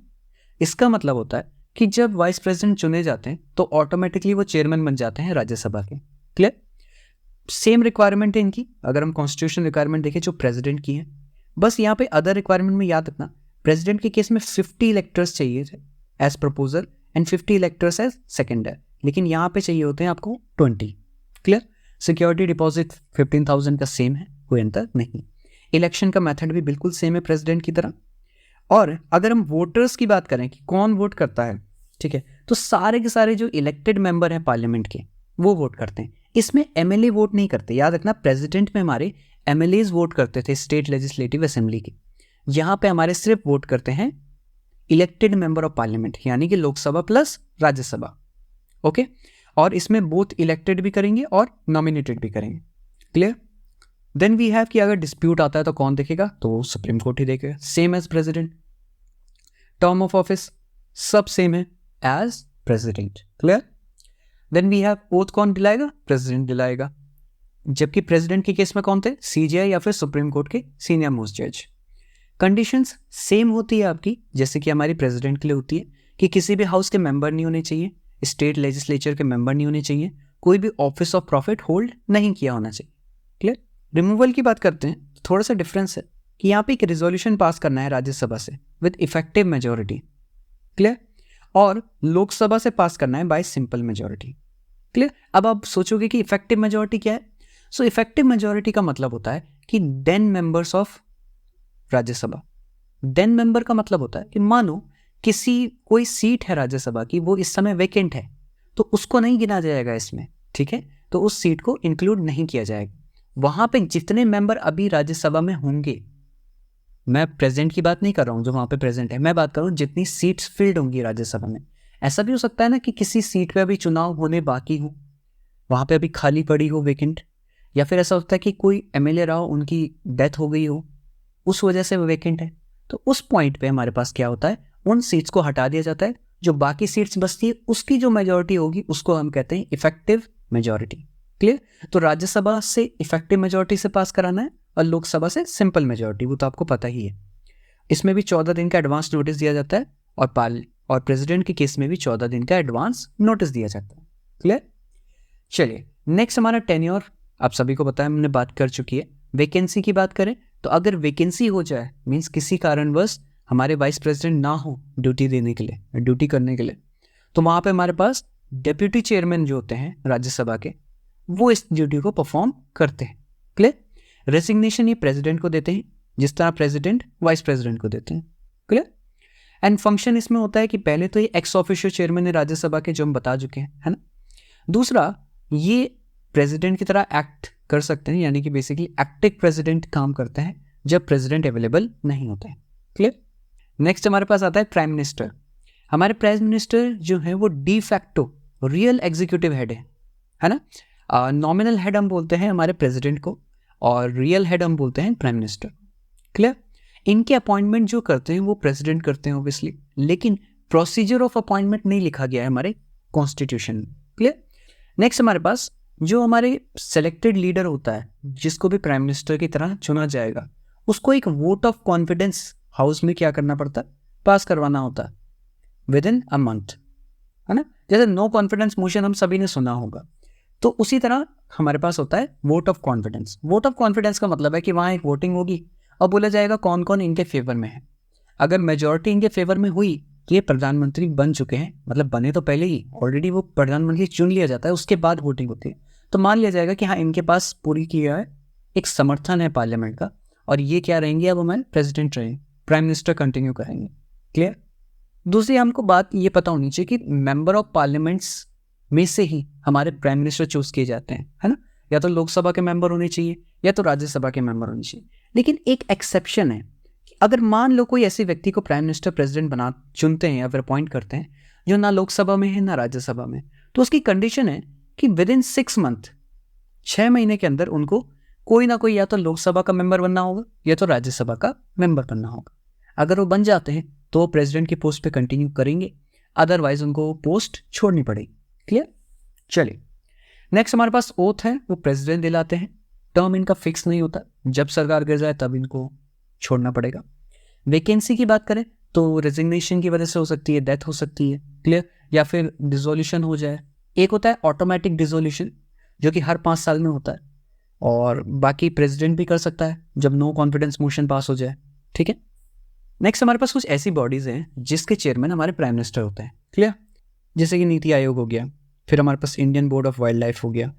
इसका मतलब होता है कि जब वाइस प्रेसिडेंट चुने जाते हैं तो ऑटोमेटिकली वो चेयरमैन बन जाते हैं राज्यसभा के। क्लियर। सेम रिक्वायरमेंट है इनकी, अगर हम कॉन्स्टिट्यूशन रिक्वायरमेंट देखें जो प्रेसिडेंट की है, बस यहाँ पे अदर रिक्वायरमेंट में याद रखना, प्रेसिडेंट के केस में 50 इलेक्टर्स चाहिए थे as proposal and 50 electors as seconder, लेकिन यहाँ पे चाहिए होते हैं आपको 20। क्लियर। सिक्योरिटी डिपॉजिट 15,000 का सेम है, कोई अंतर नहीं। इलेक्शन का मेथड भी बिल्कुल सेम है प्रेसिडेंट की तरह। और अगर हम वोटर्स की बात करें कि कौन वोट करता है, ठीक है, तो सारे के सारे जो इलेक्टेड मेंबर हैं पार्लियामेंट के वो वोट करते हैं। इसमें एमएलए वोट नहीं करते, याद रखना प्रेसिडेंट में हमारे एमएलएज वोट करते थे स्टेट लेजिस्लेटिव असेंबली के, यहाँ पे हमारे सिर्फ वोट करते हैं इलेक्टेड मेंबर ऑफ पार्लियामेंट यानी कि लोकसभा प्लस राज्यसभा। ओके। और इसमें बोथ इलेक्टेड भी करेंगे और नॉमिनेटेड भी करेंगे। क्लियर। देन वी हैव कि अगर डिस्प्यूट आता है तो कौन देखेगा, तो सुप्रीम कोर्ट ही देखेगा, same as president. Term of office सब सेम है as president. Clear. Then we have oath कौन दिलाएगा, प्रेसिडेंट दिलाएगा, जबकि प्रेसिडेंट के केस में कौन थे, सीजीआई या फिर सुप्रीम कोर्ट के सीनियर मोस्ट जज। कंडीशंस सेम होती है आपकी जैसे कि हमारी प्रेसिडेंट के लिए होती है कि किसी भी हाउस के मेंबर नहीं होने चाहिए, स्टेट लेजिस्लेचर के मेंबर नहीं होने चाहिए, कोई भी ऑफिस ऑफ प्रॉफिट होल्ड नहीं किया होना चाहिए। क्लियर। रिमूवल की बात करते हैं तो थोड़ा सा डिफरेंस है कि यहाँ पे एक रिजोल्यूशन पास करना है राज्यसभा से विद इफेक्टिव मेजोरिटी। क्लियर। और लोकसभा से पास करना है बाय सिंपल मेजॉरिटी। क्लियर। अब आप सोचोगे कि इफेक्टिव मेजॉरिटी क्या है। सो इफेक्टिव मेजॉरिटी का मतलब होता है कि 10 मेंबर्स ऑफ राज्यसभा। 10 मेंबर का मतलब होता है कि मानो कोई सीट है राज्यसभा की, वो इस समय वेकेंट है, तो उसको नहीं गिना जाएगा इसमें, ठीक है। तो उस सीट को इंक्लूड नहीं किया जाएगा। वहां पे जितने मेंबर अभी राज्यसभा में होंगे, मैं प्रेजेंट की बात नहीं कर रहा हूं जो वहां पे प्रेजेंट है, मैं बात कर रहा हूं जितनी सीट्स फिल्ड होंगी राज्यसभा में। ऐसा भी हो सकता है ना कि किसी सीट पे अभी चुनाव होने बाकी हो, वहां पे अभी खाली पड़ी हो वेकेंट, या फिर ऐसा होता है कि कोई एमएलए रहा हो, उनकी डेथ हो गई हो, उस वजह से वो वेकेंट है। तो उस पॉइंट पे हमारे पास क्या होता है, उन सीट्स को हटा दिया जाता है, जो बाकी सीट्स बचती है उसकी जो मेजॉरिटी होगी उसको हम कहते हैं इफेक्टिव मेजॉरिटी। क्लियर। तो राज्यसभा से इफेक्टिव मेजॉरिटी से पास कराना है और लोकसभा से सिंपल मेजॉरिटी, वो तो आपको पता ही है। इसमें भी 14 दिन का एडवांस नोटिस दिया जाता है और प्रेसिडेंट के केस में भी 14 दिन का एडवांस नोटिस दिया जाता है। क्लियर। चलिए नेक्स्ट हमारा टेन्योर, आप सभी को पता है, हमने बात कर चुकी है। वैकेंसी की बात करें तो अगर वैकेंसी हो जाए, मींस किसी कारणवश हमारे वाइस प्रेसिडेंट ना हो ड्यूटी देने के लिए, ड्यूटी करने के लिए, तो वहां पे हमारे पास डेप्यूटी चेयरमैन जो होते हैं राज्यसभा के, वो इस ड्यूटी को परफॉर्म करते हैं। क्लियर। रेसिग्नेशन ये प्रेसिडेंट को देते हैं, जिस तरह प्रेसिडेंट वाइस प्रेसिडेंट को देते हैं। क्लियर। एंड फंक्शन इसमें होता है कि पहले तो ये एक्स ऑफिशियो चेयरमैन है राज्यसभा के, जो हम बता चुके हैं, है ना। दूसरा, ये प्रेसिडेंट की तरह एक्ट कर सकते हैं, यानी कि बेसिकली एक्टिव प्रेसिडेंट काम करते हैं जब प्रेसिडेंट अवेलेबल नहीं होते हैं। क्लियर। नेक्स्ट हमारे पास आता है प्राइम मिनिस्टर। हमारे प्राइम मिनिस्टर जो है वो de facto real executive head है ना। नॉमिनल हेड हम बोलते हैं हमारे प्रेसिडेंट को, और रियल हेड हम बोलते हैं प्राइम मिनिस्टर। क्लियर। इनके अपॉइंटमेंट जो करते हैं वो प्रेसिडेंट करते हैं ऑब्वियसली, लेकिन प्रोसीजर ऑफ अपॉइंटमेंट नहीं लिखा गया है हमारे कॉन्स्टिट्यूशन में। क्लियर। नेक्स्ट हमारे पास जो हमारे सेलेक्टेड लीडर होता है, जिसको भी प्राइम मिनिस्टर की तरह चुना जाएगा, उसको एक वोट ऑफ कॉन्फिडेंस हाउस में क्या करना पड़ता है, पास करवाना होता है विद इन अ मंथ, है ना। जैसे नो कॉन्फिडेंस मोशन हम सभी ने सुना होगा, तो उसी तरह हमारे पास होता है vote of confidence. Vote of confidence का मतलब है कि वहाँ एक वोटिंग होगी और बोला जाएगा कौन कौन इनके फेवर में है। अगर मेजॉरिटी इनके फेवर में हुई तो ये प्रधानमंत्री बन चुके हैं, मतलब बने तो पहले ही, ऑलरेडी वो प्रधानमंत्री चुन लिया जाता है, उसके बाद वोटिंग होती है। तो मान लिया जाएगा कि हाँ, इनके पास पूरी किया है एक समर्थन है पार्लियामेंट का, और ये क्या रहेंगे, अब हमारे प्रेसिडेंट रहेंगे, प्राइम मिनिस्टर कंटिन्यू करेंगे। क्लियर। दूसरी हमको बात ये पता होनी चाहिए कि मेंबर ऑफ पार्लियामेंट्स में से ही हमारे प्राइम मिनिस्टर चूज किए जाते हैं, है ना। या तो लोकसभा के मेंबर होने चाहिए या तो राज्यसभा के मेंबर होने चाहिए। लेकिन एक एक्सेप्शन है कि अगर मान लो कोई ऐसे व्यक्ति को प्राइम मिनिस्टर प्रेसिडेंट बना चुनते हैं या फिर अपॉइंट करते हैं जो ना लोकसभा में है ना राज्यसभा में, तो उसकी कंडीशन है कि विद इन 6 मंथ, 6 महीने के अंदर उनको कोई ना कोई या तो लोकसभा का मेंबर बनना होगा या तो राज्यसभा का मेंबर बनना होगा। अगर वो बन जाते हैं तो वो प्रेसिडेंट की पोस्ट पे कंटिन्यू करेंगे, अदरवाइज उनको वो पोस्ट छोड़नी पड़ेगी। क्लियर। चलिए नेक्स्ट हमारे पास ओथ है, वो प्रेसिडेंट दिलाते हैं। टर्म इनका फिक्स नहीं होता, जब सरकार गिर जाए तब इनको छोड़ना पड़ेगा। वैकेंसी की बात करें तो रेजिग्नेशन की वजह से हो सकती है, डेथ हो सकती है। क्लियर। या फिर डिसोल्यूशन हो जाए। एक होता है ऑटोमेटिक डिसोल्यूशन जो कि हर 5 साल में होता है, और बाकी प्रेसिडेंट भी कर सकता है जब नो कॉन्फिडेंस मोशन पास हो जाए। ठीक है। नेक्स्ट हमारे पास कुछ ऐसी बॉडीज हैं जिसके चेयरमैन हमारे प्राइम मिनिस्टर होते हैं। क्लियर। जैसे कि नीति आयोग हो गया, फिर हमारे पास Indian board of wild life हो गया,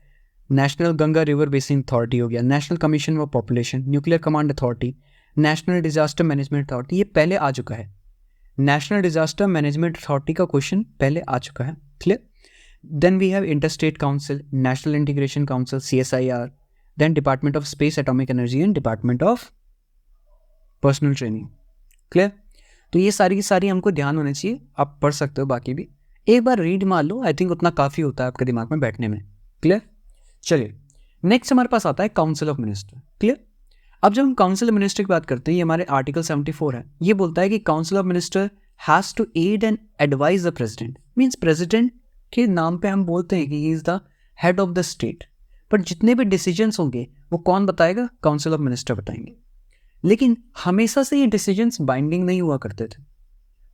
national Ganga river basin authority हो गया, national commission for population, nuclear command authority, national disaster management authority. ये पहले आ चुका है, नेशनल डिजास्टर मैनेजमेंट अथॉरिटी का क्वेश्चन पहले आ चुका है। Clear. Then we have interstate council, national integration council CSIR, then department of space atomic energy and department of personnel training. Clear. तो ये सारी की सारी हमको ध्यान होना चाहिए, आप पढ़ सकते हो, बाकी भी एक बार रीड मार लो, आई थिंक उतना काफ़ी होता है आपके दिमाग में बैठने में। क्लियर। चलिए नेक्स्ट हमारे पास आता है काउंसिल ऑफ मिनिस्टर। क्लियर। अब जब हम काउंसिल ऑफ मिनिस्टर की बात करते हैं, ये हमारे आर्टिकल 74 है, ये बोलता है कि council of minister has to aid and advise the president. Means president के नाम पे हम बोलते हैं कि he is the head of the state, पर जितने भी डिसीजंस होंगे वो कौन बताएगा, काउंसिल ऑफ मिनिस्टर बताएंगे। लेकिन हमेशा से ये डिसीजंस बाइंडिंग नहीं हुआ करते थे।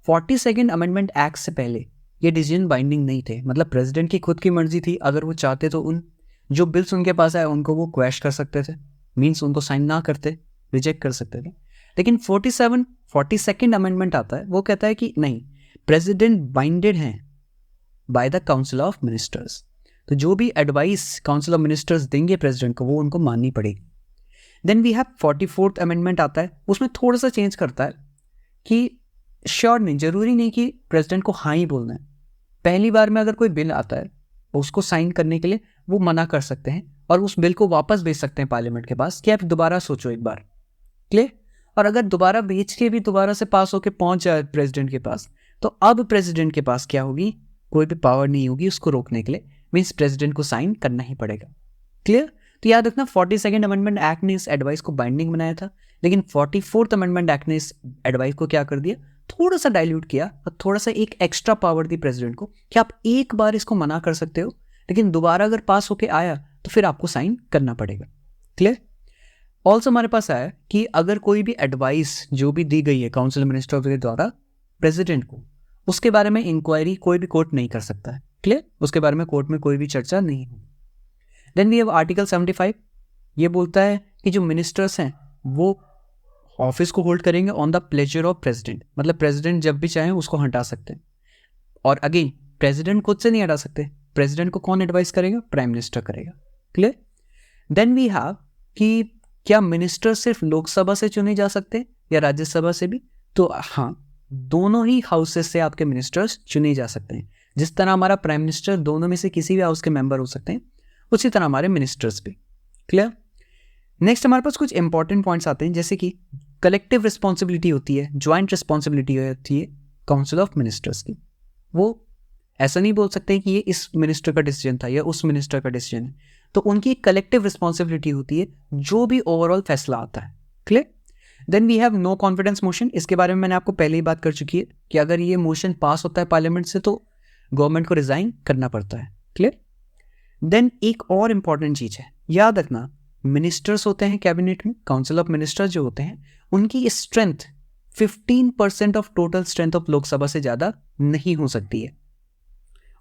42nd अमेंडमेंट एक्ट से पहले ये डिसीजन बाइंडिंग नहीं थे, मतलब प्रेसिडेंट की खुद की मर्जी थी, अगर वो चाहते तो उन जो बिल्स उनके पास आए उनको वो क्वैश कर सकते थे, मीन्स उनको साइन ना करते, रिजेक्ट कर सकते थे। लेकिन 42nd अमेंडमेंट आता है, वो कहता है कि नहीं, प्रेसिडेंट बाइंडेड हैं by the council of ministers. तो जो भी एडवाइस काउंसिल ऑफ मिनिस्टर्स देंगे प्रेसिडेंट को वो उनको माननी पड़ेगी। Then we have 44th amendment आता है, उसमें थोड़ा सा चेंज करता है कि श्योर नहीं, जरूरी नहीं कि प्रेसिडेंट को हाँ ही बोलना है। पहली बार में अगर कोई बिल आता है उसको साइन करने के लिए वो मना कर सकते हैं और उस बिल को वापस भेज सकते हैं पार्लियामेंट के पास कि आप दोबारा सोचो एक बार। क्लियर? और अगर दोबारा भेज के भी दोबारा से पास होके पहुंच जाए प्रेसिडेंट के पास, तो अब प्रेसिडेंट के पास क्या होगी, कोई भी पावर नहीं होगी उसको रोकने के लिए, मीन्स प्रेसिडेंट को साइन करना ही पड़ेगा। क्लियर? तो याद रखना 42nd अमेंडमेंट एक्ट ने इस एडवाइस को बाइंडिंग बनाया था, लेकिन 44th अमेंडमेंट एक्ट ने इस एडवाइस को क्या कर दिया, थोड़ा सा डाइल्यूट किया और थोड़ा सा एक एक्स्ट्रा पावर दी प्रेसिडेंट को कि आप एक बार इसको मना कर सकते हो, लेकिन दोबारा अगर पास होके आया तो फिर आपको साइन करना पड़ेगा। क्लियर? ऑल्सो हमारे पास आया कि अगर कोई भी एडवाइस जो भी दी गई है काउंसिल मिनिस्टर के द्वारा प्रेसिडेंट को, उसके बारे में इंक्वायरी कोई भी कोर्ट नहीं कर सकता है। क्लियर? उसके बारे में कोर्ट में कोई भी चर्चा नहीं होगी। देन वी हैव आर्टिकल 75, ये बोलता है कि जो मिनिस्टर्स हैं वो ऑफिस को होल्ड करेंगे on the pleasure of president, मतलब प्रेसिडेंट जब भी चाहे उसको हटा सकते हैं। और अगेन प्रेसिडेंट खुद से नहीं हटा सकते, प्रेसिडेंट को कौन एडवाइस करेगा, प्राइम मिनिस्टर करेगा। क्लियर? देन वी हैव कि क्या मिनिस्टर सिर्फ लोकसभा से चुने जा सकते हैं या राज्यसभा से भी, तो हाँ, दोनों ही हाउसेस से आपके मिनिस्टर्स चुने जा सकते हैं। जिस तरह हमारा प्राइम मिनिस्टर दोनों में से किसी भी हाउस के मेंबर हो सकते हैं, उसी तरह हमारे मिनिस्टर्स भी। क्लियर? नेक्स्ट हमारे पास कुछ इंपॉर्टेंट पॉइंट्स आते हैं, जैसे कि कलेक्टिव रिस्पॉन्सिबिलिटी होती है, ज्वाइंट रिस्पॉन्सिबिलिटी होती है काउंसिल ऑफ मिनिस्टर्स की। वो ऐसा नहीं बोल सकते कि ये इस मिनिस्टर का डिसीजन था या उस मिनिस्टर का डिसीजन है, तो उनकी कलेक्टिव रिस्पॉन्सिबिलिटी होती है जो भी ओवरऑल फैसला आता है। Clear? Then we have no confidence motion, इसके बारे में मैंने आपको पहले ही बात कर चुकी है कि अगर ये मोशन पास होता है पार्लियामेंट से तो गवर्नमेंट को रिजाइन करना पड़ता है। क्लियर? देन एक और इंपॉर्टेंट चीज है, याद रखना मिनिस्टर्स होते हैं कैबिनेट में, काउंसिल ऑफ मिनिस्टर्स जो होते हैं उनकी strength 15% of total strength of Lok Sabha से ज्यादा नहीं हो सकती है,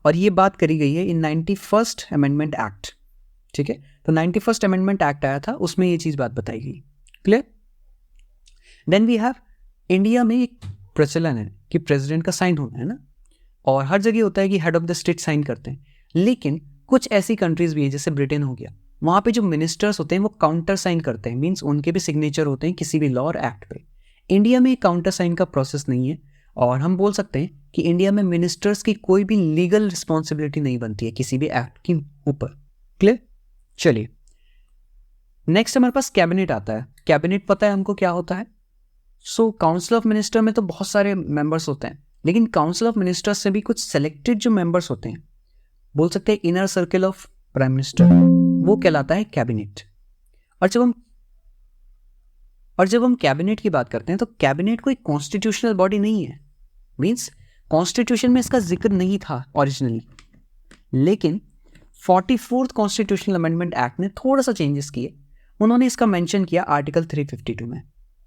और ये बात करी गई है इन 91st अमेंडमेंट एक्ट। ठीक है, तो 91st अमेंडमेंट एक्ट आया था, उसमें ये चीज बात बताई गई। Clear? Then we have India में एक प्रचलन है कि प्रेसिडेंट का साइन होना है ना, और हर जगह होता है कि head of the state sign करते हैं, लेकिन कुछ ऐसी कंट्रीज भी है जैसे ब्रिटेन हो गया, वहाँ पे जो मिनिस्टर्स होते हैं वो काउंटर साइन करते हैं, मीन्स उनके भी सिग्नेचर होते हैं किसी भी लॉ और एक्ट पे। इंडिया में काउंटर साइन का प्रोसेस नहीं है, और हम बोल सकते हैं कि इंडिया में मिनिस्टर्स की कोई भी लीगल रिस्पॉन्सिबिलिटी नहीं बनती है किसी भी एक्ट के ऊपर। क्लियर? चलिए नेक्स्ट हमारे पास कैबिनेट आता है। कैबिनेट पता है हमको क्या होता है? सो काउंसिल ऑफ मिनिस्टर में तो बहुत सारे मेंबर्स होते हैं, लेकिन काउंसिल ऑफ मिनिस्टर्स से भी कुछ सेलेक्टेड जो मेंबर्स होते हैं, बोल सकते हैं inner circle of prime minister, वो कहलाता है कैबिनेट। और जब हम कैबिनेट की बात करते हैं तो कैबिनेट कोई कॉन्स्टिट्यूशनल बॉडी नहीं है, मींस कॉन्स्टिट्यूशन में इसका जिक्र नहीं था ओरिजिनली, लेकिन 44th कॉन्स्टिट्यूशनल अमेंडमेंट एक्ट ने थोड़ा सा चेंजेस किए। उन्होंने इसका मेंशन किया आर्टिकल 352 में।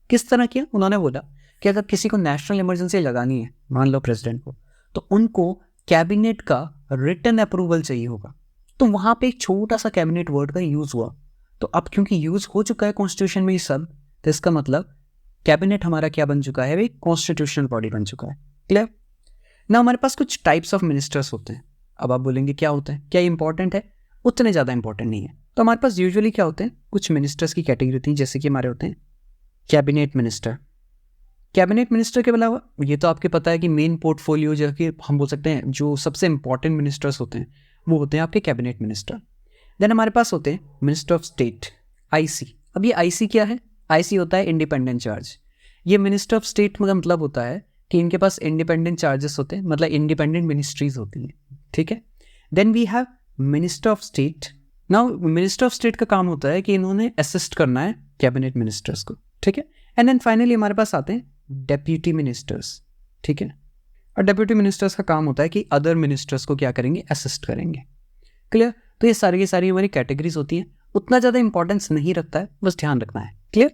किस तरह किया? उन्होंने बोला कि अगर किसी को नेशनल इमरजेंसी लगानी है, मान लो प्रेसिडेंट को, तो उनको कैबिनेट का रिटन अप्रूवल चाहिए होगा। तो वहां पे एक छोटा सा कैबिनेट वर्ड का यूज हुआ, तो अब क्योंकि यूज हो चुका है कॉन्स्टिट्यूशन में ये सब, तो इसका मतलब कैबिनेट हमारा क्या बन चुका है, एक कॉन्स्टिट्यूशनल बॉडी बन चुका है। क्लियर? ना हमारे पास कुछ टाइप्स ऑफ मिनिस्टर्स होते हैं। अब आप बोलेंगे क्या होते हैं, क्या इंपॉर्टेंट है? उतने ज़्यादा इंपॉर्टेंट नहीं है। तो हमारे पास यूजुअली क्या होते हैं, कुछ मिनिस्टर्स की कैटेगरी होती है, जैसे कि हमारे होते हैं कैबिनेट मिनिस्टर। कैबिनेट मिनिस्टर के अलावा ये तो आपके पता है कि मेन पोर्टफोलियो जो कि हम बोल सकते हैं जो सबसे इंपॉर्टेंट मिनिस्टर्स होते हैं वो होते हैं आपके कैबिनेट मिनिस्टर। देन हमारे पास होते हैं मिनिस्टर ऑफ स्टेट, आईसी। अब ये आईसी क्या है? आईसी होता है इंडिपेंडेंट चार्ज। ये मिनिस्टर ऑफ स्टेट का मतलब होता है कि इनके पास इंडिपेंडेंट चार्जेस होते हैं, मतलब इंडिपेंडेंट मिनिस्ट्रीज होती हैं। ठीक है। Then we have minister of state. Now minister of state का काम होता है कि इन्होंने असिस्ट करना है कैबिनेट मिनिस्टर्स को। ठीक है। एंड देन फाइनली हमारे पास आते हैं डेप्यूटी मिनिस्टर्स। ठीक है। और डेप्यूटी मिनिस्टर्स का काम होता है कि अदर मिनिस्टर्स को क्या करेंगे, असिस्ट करेंगे। क्लियर? तो ये सारी की सारी हमारी कैटेगरीज होती हैं, उतना ज़्यादा इंपॉर्टेंस नहीं रखता है, बस ध्यान रखना है। Clear?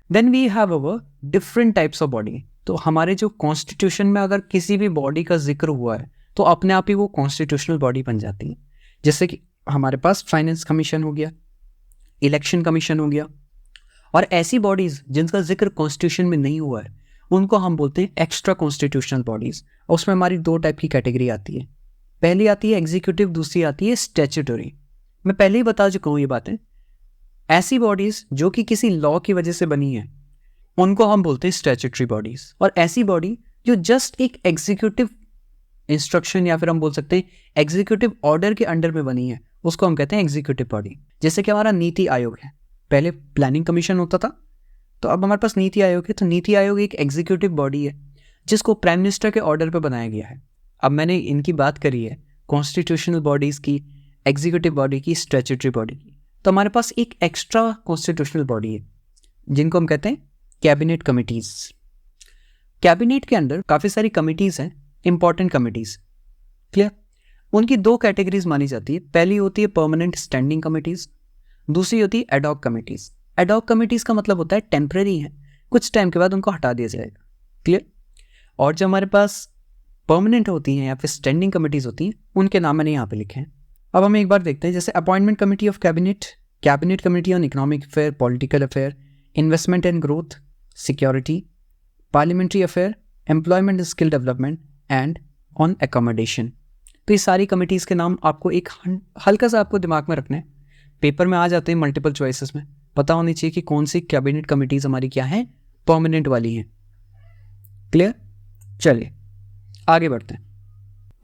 Then we have our different types of body. तो हमारे जो कॉन्स्टिट्यूशन में अगर किसी भी बॉडी का जिक्र हुआ है तो अपने आप ही वो कॉन्स्टिट्यूशनल बॉडी बन जाती है। जैसे कि हमारे पास फाइनेंस कमीशन हो गया, इलेक्शन कमीशन हो गया, और ऐसी बॉडीज जिनका जिक्र कॉन्स्टिट्यूशन में नहीं हुआ है उनको हम बोलते हैं एक्स्ट्रा कॉन्स्टिट्यूशनल बॉडीज। और उसमें हमारी दो टाइप की कैटेगरी आती है, पहली आती है एग्जीक्यूटिव, दूसरी आती है स्टैट्यूटरी। मैं पहले ही बता चुका हूँ ये बातें। ऐसी बॉडीज जो कि किसी लॉ की वजह से बनी है उनको हम बोलते हैं स्टैट्यूटरी बॉडीज, और ऐसी बॉडी जो जस्ट एक एग्जीक्यूटिव इंस्ट्रक्शन या फिर हम बोल सकते हैं एग्जीक्यूटिव ऑर्डर के अंडर में बनी है उसको हम कहते हैं एग्जीक्यूटिव बॉडी। जैसे कि हमारा नीति आयोग है, पहले प्लानिंग कमीशन होता था तो अब हमारे पास नीति आयोग है। तो नीति आयोग एक एग्जीक्यूटिव बॉडी है जिसको प्राइम मिनिस्टर के ऑर्डर पे बनाया गया है। अब मैंने इनकी बात करी है कॉन्स्टिट्यूशनल बॉडीज की, एग्जीक्यूटिव बॉडी की, स्टैट्यूटरी बॉडी की। तो हमारे पास एक एक्स्ट्रा कॉन्स्टिट्यूशनल बॉडी है जिनको हम कहते हैं कैबिनेट कमिटीज। कैबिनेट के अंदर काफ़ी सारी कमिटीज हैं, इंपॉर्टेंट कमिटीज। क्लियर? उनकी दो कैटेगरीज मानी जाती है। पहली होती है परमानेंट स्टैंडिंग कमिटीज, दूसरी होती है एडॉक कमिटीज। एडॉक कमिटीज का मतलब होता है टेम्परेरी है, कुछ टाइम के बाद उनको हटा दिया जाएगा। क्लियर? और जो हमारे पास परमानेंट होती हैं या फिर स्टैंडिंग कमिटीज होती हैं उनके नाम मैंने यहाँ पे लिखे हैं। अब हम एक बार देखते हैं, जैसे appointment committee of cabinet, cabinet committee on economic affair, political affair, investment and growth, security, parliamentary affair, employment skill development and on accommodation. तो ये सारी कमिटीज़ के नाम आपको एक हल्का सा आपको दिमाग में रखना है, पेपर में आ जाते हैं मल्टीपल चॉइसेस में, पता होनी चाहिए कि कौन सी कैबिनेट कमिटीज़ हमारी क्या हैं, परमानेंट वाली हैं। क्लियर? चलिए आगे बढ़ते हैं।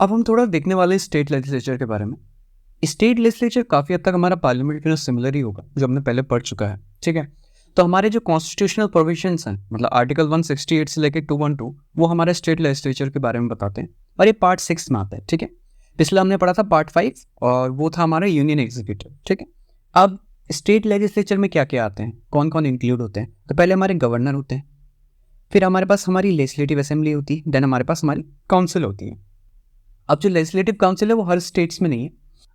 अब हम थोड़ा देखने वाले स्टेट लेजिस्लेचर के बारे में। स्टेट लेजिस्लेचर काफ़ी हद तक हमारा पार्लियामेंट के सिमिलर ही होगा जो हमने पहले पढ़ चुका है। ठीक है, तो हमारे जो कॉन्स्टिट्यूशनल प्रोविजंस हैं, मतलब आर्टिकल 168 से लेकर 212, वो हमारे स्टेट लेजिस्लेचर के बारे में बताते हैं और ये पार्ट 6 में आता है। ठीक है, पिछले हमने पढ़ा था पार्ट 5 और वो था हमारा यूनियन एग्जीक्यूटिव। ठीक है, अब स्टेट लेजिस्लेचर में क्या क्या आते हैं, कौन कौन इंक्लूड होते हैं? तो पहले हमारे गवर्नर होते हैं, फिर हमारे पास हमारी लेजिस्लेटिव असेंबली होती है, देन हमारे पास हमारी काउंसिल होती है। अब जो लेजिस्लेटिव काउंसिल है वो हर स्टेट्स में नहीं है।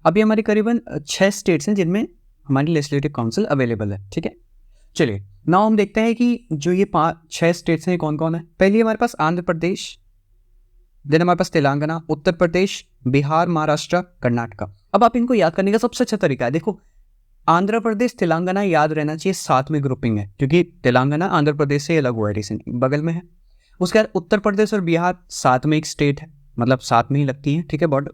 अभी हमारे करीबन 6 स्टेट्स हैं जिनमें हमारी लेजिस्लेटिव काउंसिल अवेलेबल है। ठीक है, चलिए नाउ हम देखते हैं कि जो ये 6 स्टेट्स हैं कौन कौन है। पहले हमारे पास आंध्र प्रदेश, देन हमारे पास तेलंगाना, उत्तर प्रदेश, बिहार, महाराष्ट्र, कर्नाटक। अब आप इनको याद करने का सबसे अच्छा तरीका है, देखो आंध्र प्रदेश तेलंगाना याद रहना चाहिए, साथ में ग्रुपिंग है क्योंकि तेलंगाना आंध्र प्रदेश से अलग हुआ है रिसेंटली, बगल में है। उसके बाद उत्तर प्रदेश और बिहार साथ में एक स्टेट है, मतलब साथ में ही लगती है। ठीक है, बॉर्डर।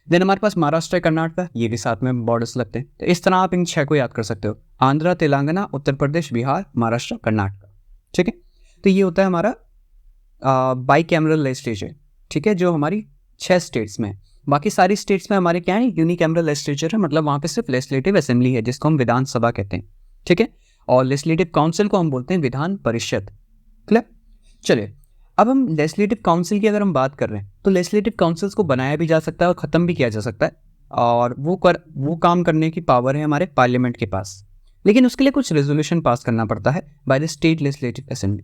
देन हमारे पास महाराष्ट्र, कर्नाटक, ये भी साथ में बॉर्डर्स लगते हैं। तो इस तरह आप इन 6 को याद कर सकते हो, आंध्र, तेलंगाना, उत्तर प्रदेश, बिहार, महाराष्ट्र, कर्नाटक। ठीक है, तो ये होता है हमारा बाई कैमरल लेजिस्लेचर। ठीक है, जो हमारी 6 स्टेट्स में है। बाकी सारी स्टेट्स में हमारे क्या है, यूनिकैमरल लेजिस्लेचर है, मतलब वहाँ पे सिर्फ लेजिस्लेटिव असेंबली है जिसको हम विधानसभा कहते हैं। ठीक है, और लेजिस्लेटिव काउंसिल को हम बोलते हैं विधान परिषद। क्लियर? चलिए अब हम लेजिस्लेटिव काउंसिल की अगर हम बात कर रहे हैं तो लेजिस्लेटिव काउंसिल्स को बनाया भी जा सकता है और ख़त्म भी किया जा सकता है, और वो काम करने की पावर है हमारे पार्लियामेंट के पास, लेकिन उसके लिए कुछ रेजोल्यूशन पास करना पड़ता है by the state legislative assembly.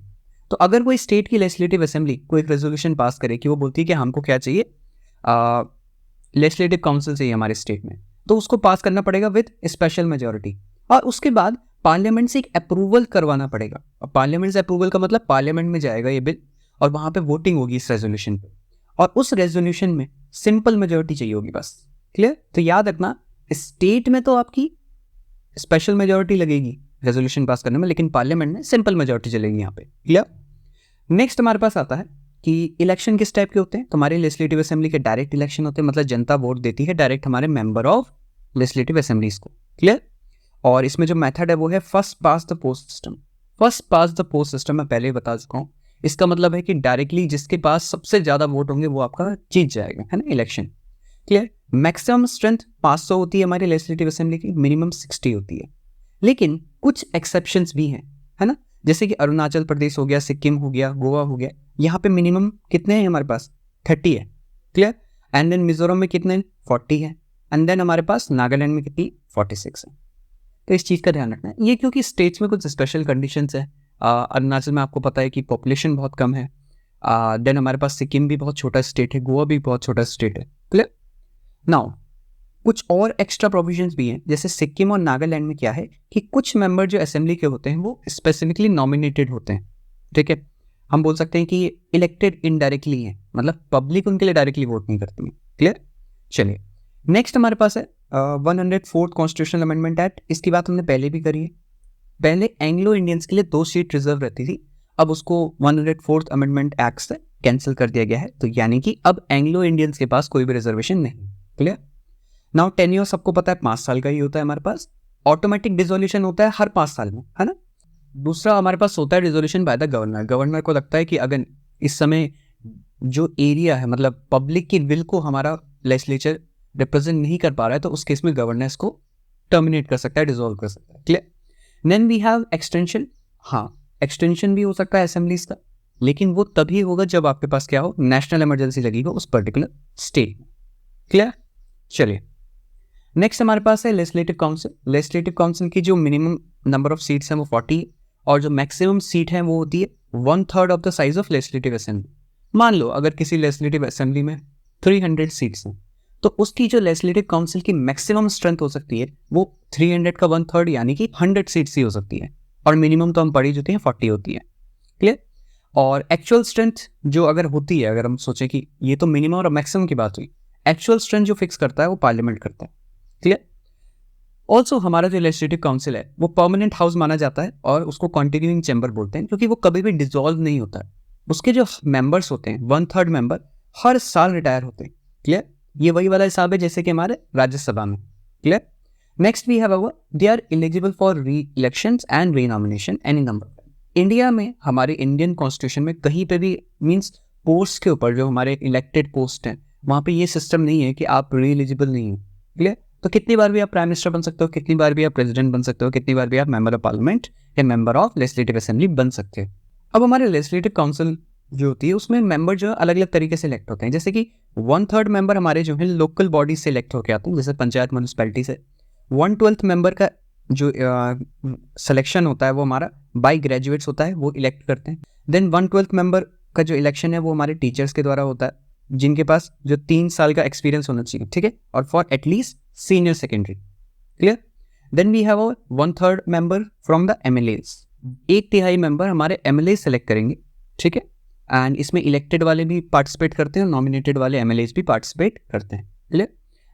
तो अगर कोई स्टेट की लेजिस्लेटिव असेंबली कोई एक रेजोल्यूशन पास करे कि वो बोलती है कि हमको क्या चाहिए, लेजिस्लेटिव काउंसिल चाहिए हमारे स्टेट में, तो उसको पास करना पड़ेगा विद स्पेशल मेजॉरिटी, और उसके बाद पार्लियामेंट से एक अप्रूवल करवाना पड़ेगा। और पार्लियामेंट से अप्रूवल का मतलब पार्लियामेंट में जाएगा ये बिल और वहाँ पे वोटिंग होगी इस रेजोल्यूशन पे, और उस रेजोल्यूशन में सिंपल मेजॉरिटी चाहिए होगी बस। क्लियर? तो याद रखना स्टेट में तो आपकी स्पेशल मेजॉरिटी लगेगी रेजोल्यूशन पास करने में, लेकिन पार्लियामेंट में सिंपल मेजॉरिटी चलेगी यहाँ पे। क्लियर? नेक्स्ट हमारे पास आता है कि इलेक्शन किस टाइप के होते हैं। तो हमारे लेजिस्लेटिव असेंबली के डायरेक्ट इलेक्शन होते हैं, मतलब जनता वोट देती है डायरेक्ट हमारे मेंबर ऑफ लेजिस्लेटिव असेंबलीज को। क्लियर? और इसमें जो मेथड है वो है first pass the post system. First pass the post system मैं पहले ही बता चुका हूँ, इसका मतलब है कि डायरेक्टली जिसके पास सबसे ज़्यादा वोट होंगे वो आपका जीत जाएगा, है ना, इलेक्शन। क्लियर? मैक्सिमम स्ट्रेंथ 500 होती है हमारी लेजिस्लेटिव असेंबली की, मिनिमम 60 होती है, लेकिन कुछ एक्सेप्शंस भी हैं, है ना, जैसे कि अरुणाचल प्रदेश हो गया, सिक्किम हो गया, गोवा हो गया, यहाँ पे मिनिमम कितने हैं हमारे पास, 30 है। क्लियर? एंड देन मिजोरम में कितने, 40 है, एंड देन हमारे पास नागालैंड में कितनी, 46 है। तो इस चीज़ का ध्यान रखना है, ये क्योंकि स्टेट्स में कुछ स्पेशल कंडीशंस है। अरुणाचल में आपको पता है कि पॉपुलेशन बहुत कम है, देन हमारे पास सिक्किम भी बहुत छोटा स्टेट है, गोवा भी बहुत छोटा स्टेट है। क्लियर? नाउ कुछ और एक्स्ट्रा प्रोविजंस भी हैं, जैसे सिक्किम और नागालैंड में क्या है कि कुछ मेंबर जो असेंबली के होते हैं वो स्पेसिफिकली नॉमिनेटेड होते हैं। ठीक है, हम बोल सकते हैं कि इलेक्टेड इनडायरेक्टली है, मतलब पब्लिक उनके लिए डायरेक्टली वोट नहीं करती है। क्लियर? चलिए नेक्स्ट हमारे पास है 104th कॉन्स्टिट्यूशनल अमेंडमेंट एक्ट। इसकी बात हमने पहले भी करी है। पहले एंग्लो इंडियंस के लिए 2 सीट रिजर्व रहती थी, अब उसको 104th अमेंडमेंट एक्ट से कैंसिल कर दिया गया है, तो यानी कि अब एंग्लो इंडियंस के पास कोई भी रिजर्वेशन नहीं। क्लियर। नाउ टेन्योर सबको पता है 5 साल का ही होता है हमारे पास। ऑटोमेटिक डिसोल्यूशन होता है हर 5 साल में, है ना। दूसरा हमारे पास होता है resolution bye the governor. Governor को लगता है कि अगर इस समय जो एरिया है, मतलब पब्लिक की विल को हमारा लेजिस्लेचर रिप्रेजेंट नहीं कर पा रहा है, तो उस केस में गवर्नर इसको टर्मिनेट कर सकता है, डिसॉल्व कर सकता है। Clear. Then we have extension. हाँ, एक्सटेंशन भी हो सकता है असेंबलीज का, लेकिन वो तभी होगा जब आपके पास क्या हो, नेशनल इमरजेंसी लगी हो उस पर्टिकुलर स्टेट में। क्लियर। चलिए नेक्स्ट हमारे पास है लेजिस्लेटिव काउंसिल। लेजिस्लेटिव काउंसिल की जो मिनिमम नंबर ऑफ सीट्स हैं वो 40 और जो मैक्सिमम सीट है वो होती है 1/3 of the size of legislative assembly. मान लो अगर किसी लेजिस्लेटिव असेंबली में 300 सीट्स हैं, तो उसकी जो लेजिस्लेटिव काउंसिल की मैक्सिमम स्ट्रेंथ हो सकती है वो 300 का 1/3 यानी कि 100 सीट्स ही हो सकती है, और मिनिमम तो हम पढ़ ही चुके हैं 40 होती है। क्लियर। और एक्चुअल स्ट्रेंथ जो अगर होती है, अगर हम सोचें कि ये तो मिनिमम और मैक्सिमम की बात हुई, एक्चुअल स्ट्रेंथ जो फिक्स करता है वो पार्लियामेंट करता है। क्लियर। ऑल्सो हमारा जो लेजिस्लेटिव काउंसिल है वो परमानेंट हाउस माना जाता है और उसको कंटिन्यूइंग चैम्बर बोलते हैं, क्योंकि वो कभी भी डिसॉल्व नहीं होता है। उसके जो मेंबर्स होते हैं 1/3 मेंबर हर साल रिटायर होते हैं। क्लियर। ये वही वाला हिसाब है जैसे कि हमारे राज्यसभा में। Clear. Next we have our they are eligible for re elections and renomination any number. India में हमारे इंडियन कॉन्स्टिट्यूशन में कहीं पे भी मींस पोस्ट के ऊपर जो हमारे इलेक्टेड पोस्ट हैं वहाँ पे ये सिस्टम नहीं है कि आप री एलिजिबल नहीं हो। क्लियर। तो कितनी बार भी आप प्राइम मिनिस्टर बन सकते हो, कितनी बार भी आप प्रेसिडेंट बन सकते हो, कितनी बार भी आप मेंबर ऑफ पार्लियामेंट या मेंबर ऑफ लेजिस्लेटिव असेंबली बन सकते हो। अब हमारे लेजिस्लेटिव काउंसिल जो होती है उसमें मेंबर जो अलग अलग तरीके से इलेक्ट होते हैं, जैसे कि 1/3 मेंबर हमारे जो है लोकल बॉडी से इलेक्ट होकर आते हैं, जैसे पंचायत म्यूनिसपैलिटी से। 1/12 मेंबर का जो सिलेक्शन होता है वो हमारा बाई ग्रेजुएट्स होता है, वो इलेक्ट करते हैं। देन 1/12 मेंबर का जो इलेक्शन है वो हमारे टीचर्स के द्वारा होता है, जिनके पास जो 3 साल का एक्सपीरियंस होना चाहिए। ठीक है। और for at least senior secondary. Clear. Then we have 1/3 member from the MLAs. 1/3 member हमारे एमएलए सेलेक्ट करेंगे। ठीक है। एंड इसमें इलेक्टेड वाले भी पार्टिसिपेट करते हैं और नॉमिनेटेड वाले एमएलएज भी पार्टिसिपेट करते हैं। क्लियर।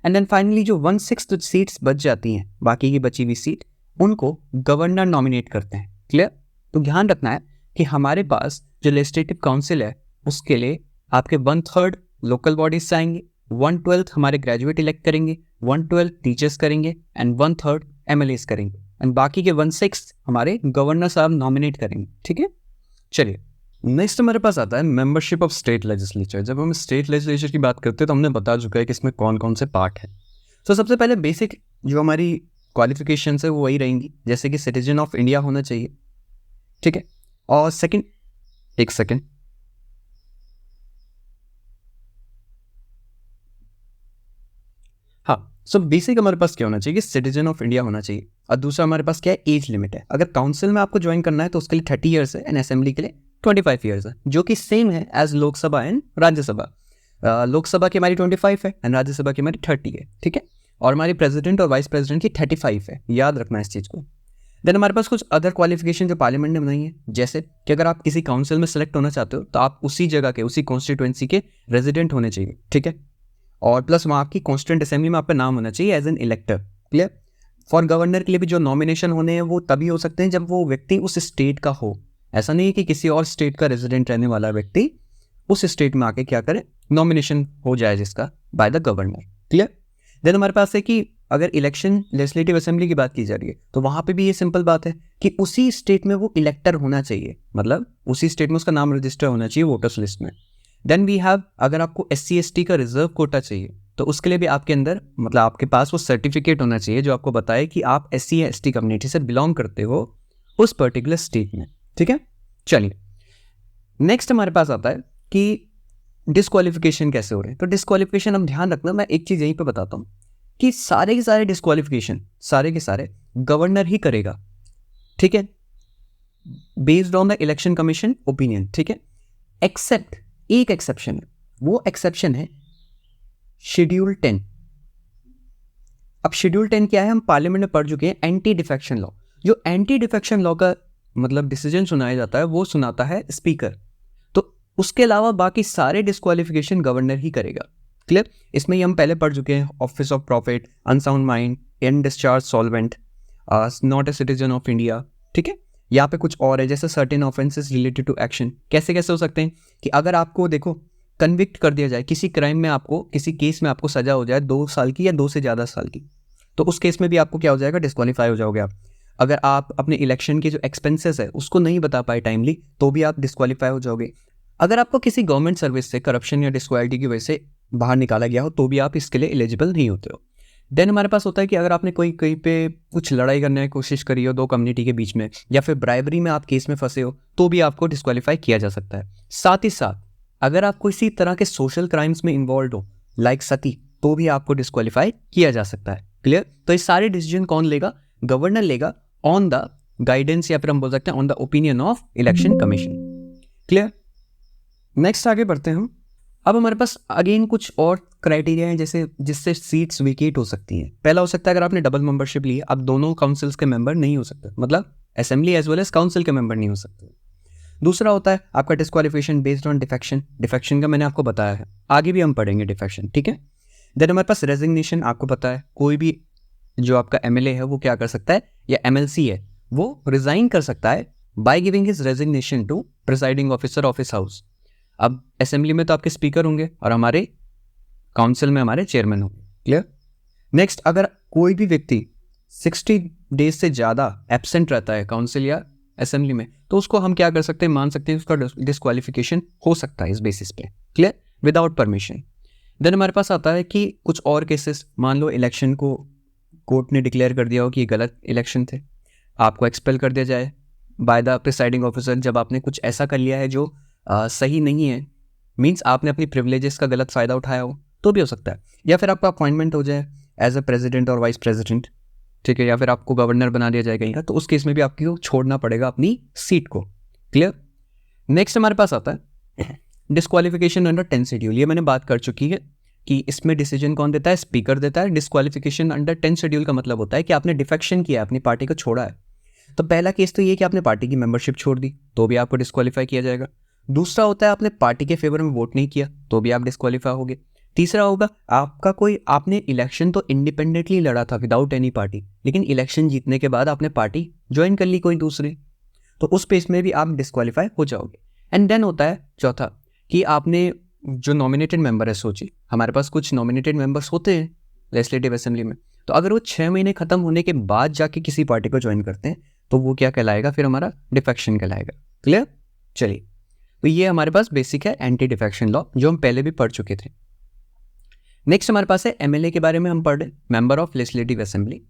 एंड देन फाइनली जो 1/6 सीट्स बच जाती हैं, बाकी की बची हुई सीट, उनको गवर्नर नॉमिनेट करते हैं। क्लियर। तो ध्यान रखना है कि हमारे पास जो लेजिस्लेटिव काउंसिल है उसके लिए आपके 1/3 लोकल बॉडीज से आएंगे, 1/12 हमारे ग्रेजुएट इलेक्ट करेंगे, 1/12 टीचर्स करेंगे एंड 1/3 एमएलएज करेंगे, एंड बाकी के 1/6 हमारे गवर्नर साहब नॉमिनेट करेंगे। ठीक है। चलिए नेक्स्ट हमारे पास आता है मेंबरशिप ऑफ स्टेट लेजिस्लेचर। जब हम स्टेट लेजिस्लेचर की बात करते हैं तो हमने बता चुका है कि इसमें कौन कौन से पार्ट हैं। तो सबसे पहले बेसिक जो हमारी क्वालिफिकेशन है वो वही रहेंगी, जैसे कि सिटीजन ऑफ इंडिया होना चाहिए। ठीक है। और सेकंड, एक सेकंड, हाँ, सो बेसिक हमारे पास क्या होना चाहिए कि सिटीजन ऑफ इंडिया होना चाहिए। और दूसरा हमारे पास क्या है, एज लिमिट है। अगर काउंसिल में आपको ज्वाइन करना है तो उसके लिए 30 ईयर्स है एंड असेंबली के लिए 25 ईयर्स है, जो कि सेम है एज लोकसभा एंड राज्यसभा। लोकसभा की हमारी 25 है एंड राज्यसभा की हमारी 30 है। ठीक है। और हमारी प्रेसिडेंट और वाइस प्रेसिडेंट की 35 है, याद रखना इस चीज़ को। देन हमारे पास कुछ अदर क्वालिफिकेशन जो पार्लियामेंट ने बनाई है, जैसे कि अगर आप किसी काउंसिल में सेलेक्ट होना चाहते हो तो आप उसी जगह के, उसी कॉन्स्टिट्यूएंसी के रेजिडेंट होने चाहिए। ठीक है। और प्लस वहाँ की कॉन्स्टिट्यूएंट असेंबली में आपका नाम होना चाहिए as an elector. Clear. For governor के लिए भी जो नॉमिनेशन होने हैं वो तभी हो सकते हैं जब वो व्यक्ति उस स्टेट का हो। ऐसा नहीं है कि किसी और स्टेट का रेजिडेंट रहने वाला व्यक्ति उस स्टेट में आके क्या करे, नॉमिनेशन हो जाए जिसका by the governor. Clear. Then हमारे पास है कि अगर इलेक्शन लेजिस्लेटिव असेंबली की बात की जा रही है तो वहाँ पे भी ये सिंपल बात है कि उसी स्टेट में वो इलेक्टर होना चाहिए, मतलब उसी स्टेट में उसका नाम रजिस्टर होना चाहिए वोटर्स लिस्ट में। देन वी हैव, अगर आपको SC ST का रिजर्व कोटा चाहिए तो उसके लिए भी आपके अंदर, मतलब आपके पास वो सर्टिफिकेट होना चाहिए जो आपको बताए कि आप SC या ST कम्युनिटी से बिलोंग करते हो उस पर्टिकुलर स्टेट में। ठीक है। चलिए नेक्स्ट हमारे पास आता है कि डिस्क्वालिफिकेशन कैसे हो रहे हैं। तो डिस्क्वालिफिकेशन हम ध्यान रखना, मैं एक चीज़ यहीं पे बताता हूँ कि सारे के सारे डिस्क्वालिफिकेशन सारे के सारे गवर्नर ही करेगा। ठीक है। Based on the election commission opinion. ठीक है। एक्सेप्ट एक एक्सेप्शन है, वो एक्सेप्शन है शेड्यूल 10। अब शेड्यूल 10 क्या है, हम पार्लियामेंट में पढ़ चुके हैं, एंटी डिफेक्शन लॉ। जो एंटी डिफेक्शन लॉ का मतलब डिसीजन सुनाया जाता है वो सुनाता है स्पीकर। तो उसके अलावा बाकी सारे डिस्क्वालिफिकेशन गवर्नर ही करेगा। क्लियर। इसमें ही हम पहले पढ़ चुके हैं, office of profit, unsound mind, undischarged solvent, not a citizen of India. ठीक है। यहाँ पे कुछ और है, जैसे certain offences related to action. कैसे कैसे हो सकते हैं कि अगर आपको देखो कन्विक्ट कर दिया जाए किसी क्राइम में, आपको किसी केस में आपको सजा हो जाए 2 साल की या 2 से ज़्यादा साल की, तो उस केस में भी आपको क्या हो जाएगा, डिस्क्वालीफाई हो जाओगे आप। अगर आप अपने इलेक्शन के जो एक्सपेंसेस है उसको नहीं बता पाए टाइमली, तो भी आप डिस्क्वालीफाई हो जाओगे। अगर आपको किसी गवर्नमेंट सर्विस से करप्शन या डिस्क्वालिटी की वजह से बाहर निकाला गया हो, तो भी आप इसके लिए एलिजिबल नहीं होते हो। देन हमारे पास होता है कि अगर आपने कोई कहीं पे कुछ लड़ाई करने की कोशिश करी हो 2 कम्युनिटी के बीच में, या फिर ब्राइबरी में आप केस में फंसे हो, तो भी आपको डिस्क्वालीफाई किया जा सकता है। साथ ही साथ अगर आप किसी तरह के सोशल क्राइम्स में इन्वॉल्व हो, लाइक सती, तो भी आपको डिस्क्वालीफाई किया जा सकता है। क्लियर? तो ये सारे डिसीजन कौन लेगा? गवर्नर लेगा, ऑन द गाइडेंस, या फिर हम बोल सकते हैं on the opinion of election commission. Clear? Next आगे बढ़ते हैं हम। अब हमारे पास अगेन कुछ और क्राइटेरिया हैं, जैसे जिससे सीट्स वेकेट हो सकती हैं। पहला हो सकता है अगर आपने डबल मेंबरशिप ली, आप दोनों काउंसिल्स के मेंबर नहीं हो सकते, मतलब assembly as well as council के मेंबर नहीं हो सकते। दूसरा होता है आपका disqualification based on defection. Defection का मैंने आपको बताया है, आगे भी हम पढ़ेंगे डिफेक्शन, ठीक है। देन हमारे पास रेजिग्नेशन, आपको पता है कोई भी जो आपका एमएलए है वो क्या कर सकता है, या एमएलसी है वो रिजाइन कर सकता है by giving his resignation to presiding officer of his house. अब असेंबली में तो आपके स्पीकर होंगे और हमारे काउंसिल में हमारे चेयरमैन होंगे। क्लियर? नेक्स्ट, अगर कोई भी व्यक्ति 60 डेज से ज़्यादा एब्सेंट रहता है काउंसिल या असेंबली में, तो उसको हम क्या कर सकते हैं, मान सकते हैं उसका डिस्क्वालिफिकेशन हो सकता है इस बेसिस पे। क्लियर? Without permission. देन हमारे पास आता है कि कुछ और केसेस, मान लो इलेक्शन को कोर्ट ने डिक्लेयर कर दिया हो कि ये गलत इलेक्शन थे, आपको एक्सपेल कर दिया जाए बाय द प्रिसाइडिंग ऑफिसर, जब आपने कुछ ऐसा कर लिया है जो सही नहीं है, मीन्स आपने अपनी प्रिविलेजेस का गलत फ़ायदा उठाया हो, तो भी हो सकता है। या फिर आपका अपॉइंटमेंट हो जाए एज अ प्रेसिडेंट और वाइस प्रेसिडेंट, ठीक है, या फिर आपको गवर्नर बना दिया जाए कहीं का, तो उस केस में भी आपको छोड़ना पड़ेगा अपनी सीट को। क्लियर? नेक्स्ट हमारे पास आता है डिस्क्वालिफिकेशन अंडर 10 शेड्यूल। ये मैंने बात कर चुकी है कि इसमें डिसीजन कौन देता है, स्पीकर देता है। डिस्क्वालिफिकेशन अंडर 10 शेड्यूल का मतलब होता है कि आपने डिफेक्शन किया है, अपनी पार्टी को छोड़ा है। तो पहला केस तो ये कि आपने पार्टी की मेंबरशिप छोड़ दी, तो भी आपको डिस्क्वालीफाई किया जाएगा। दूसरा होता है आपने पार्टी के फेवर में वोट नहीं किया, तो भी आप डिस्क्वालीफाई होगे। तीसरा होगा आपने इलेक्शन तो इंडिपेंडेंटली लड़ा था विदाउट एनी पार्टी, लेकिन इलेक्शन जीतने के बाद आपने पार्टी ज्वाइन कर ली कोई दूसरी, तो उस पेस में भी आप डिस्क्वालीफाई हो जाओगे। एंड देन होता है चौथा कि आपने जो नॉमिनेटेड मेंबर है, सोचिए हमारे पास कुछ नॉमिनेटेड मेंबर्स होते हैं लेजिस्लेटिव असेंबली में, तो अगर वो 6 महीने खत्म होने के बाद जाके किसी पार्टी को ज्वाइन करते हैं, तो वो क्या कहलाएगा, फिर हमारा डिफेक्शन कहलाएगा। क्लियर? चलिए, तो ये हमारे पास बेसिक है एंटी डिफेक्शन लॉ, जो हम पहले भी पढ़ चुके थे। नेक्स्ट हमारे पास है एमएलए के बारे में हम पढ़ रहे, member of legislative assembly.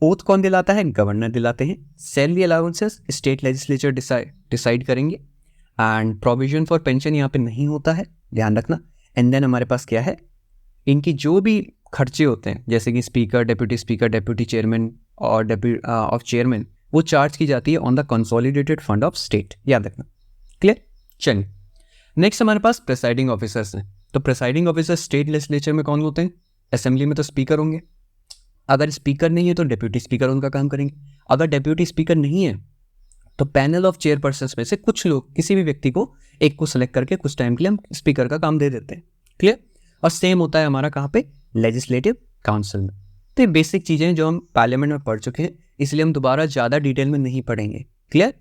Oath कौन दिलाता है? गवर्नर दिलाते हैं। Salary allowances state legislature decide करेंगे, एंड प्रोविजन फॉर पेंशन यहाँ पे नहीं होता है, ध्यान रखना। एंड देन हमारे पास क्या है, इनकी जो भी खर्चे होते हैं, जैसे कि स्पीकर, डेप्यूटी चेयरमैन और ऑफ चेयरमैन, वो चार्ज की जाती है on the consolidated fund of state, याद रखना। क्लियर? चलिए, नेक्स्ट हमारे पास प्रिसाइडिंग ऑफिसर्स हैं। तो प्रिसाइडिंग ऑफिसर स्टेट लेजिस्लेचर में कौन होते हैं? असेंबली में तो स्पीकर होंगे, अगर स्पीकर नहीं है तो डेप्यूटी स्पीकर उनका काम करेंगे। अगर डेप्यूटी स्पीकर नहीं है तो पैनल ऑफ चेयरपर्सन्स में से कुछ लोग, किसी भी व्यक्ति को एक को सेलेक्ट करके कुछ टाइम के लिए हम स्पीकर का काम दे देते हैं। क्लियर? और सेम होता है हमारा कहाँ पे, लेजिस्लेटिव काउंसिल में। तो ये बेसिक चीज़ें जो हम पार्लियामेंट में पढ़ चुके हैं, इसलिए हम दोबारा ज़्यादा डिटेल में नहीं पढ़ेंगे। क्लियर?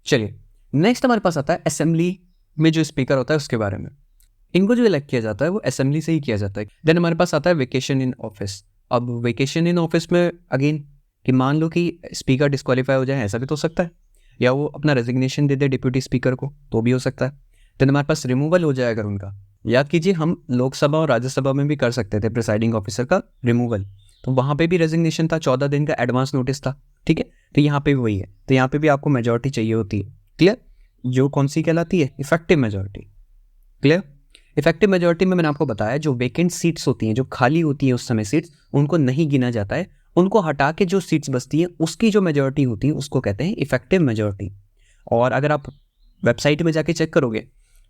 चलिए, नेक्स्ट हमारे पास आता है असेंबली में जो स्पीकर होता है उसके बारे में। इनको जो इलेक्ट किया जाता है वो असेंबली से ही किया जाता है। देन हमारे पास आता है वेकेशन इन ऑफिस। अब वेकेशन इन ऑफिस में अगेन कि मान लो कि स्पीकर डिस्क्वालीफाई हो जाए, ऐसा भी तो हो सकता है, या वो अपना रेजिग्नेशन दे दे डिप्यूटी स्पीकर को, तो भी हो सकता है। देन हमारे पास रिमूवल हो जाए अगर उनका, याद कीजिए हम लोकसभा और राज्यसभा में भी कर सकते थे प्रिसाइडिंग ऑफिसर का रिमूवल, तो वहाँ पे भी रेजिग्नेशन था, 14 दिन का एडवांस नोटिस था। ठीक है, तो यहाँ पे भी वही है, तो यहाँ पे भी आपको मेजॉरिटी चाहिए होती है। क्लियर? जो कौन सी कहलाती है, effective majority. Clear? Effective majority में मैंने आपको बताया जो वेकेंट सीट्स होती हैं, जो खाली होती हैं उस समय सीट्स, उनको नहीं गिना जाता है, उनको हटा के जो सीट्स बचती है उसकी जो मेजॉरिटी होती है उसको कहते हैं इफेक्टिव मेजॉरिटी। और अगर आप वेबसाइट में जाके चेक करोगे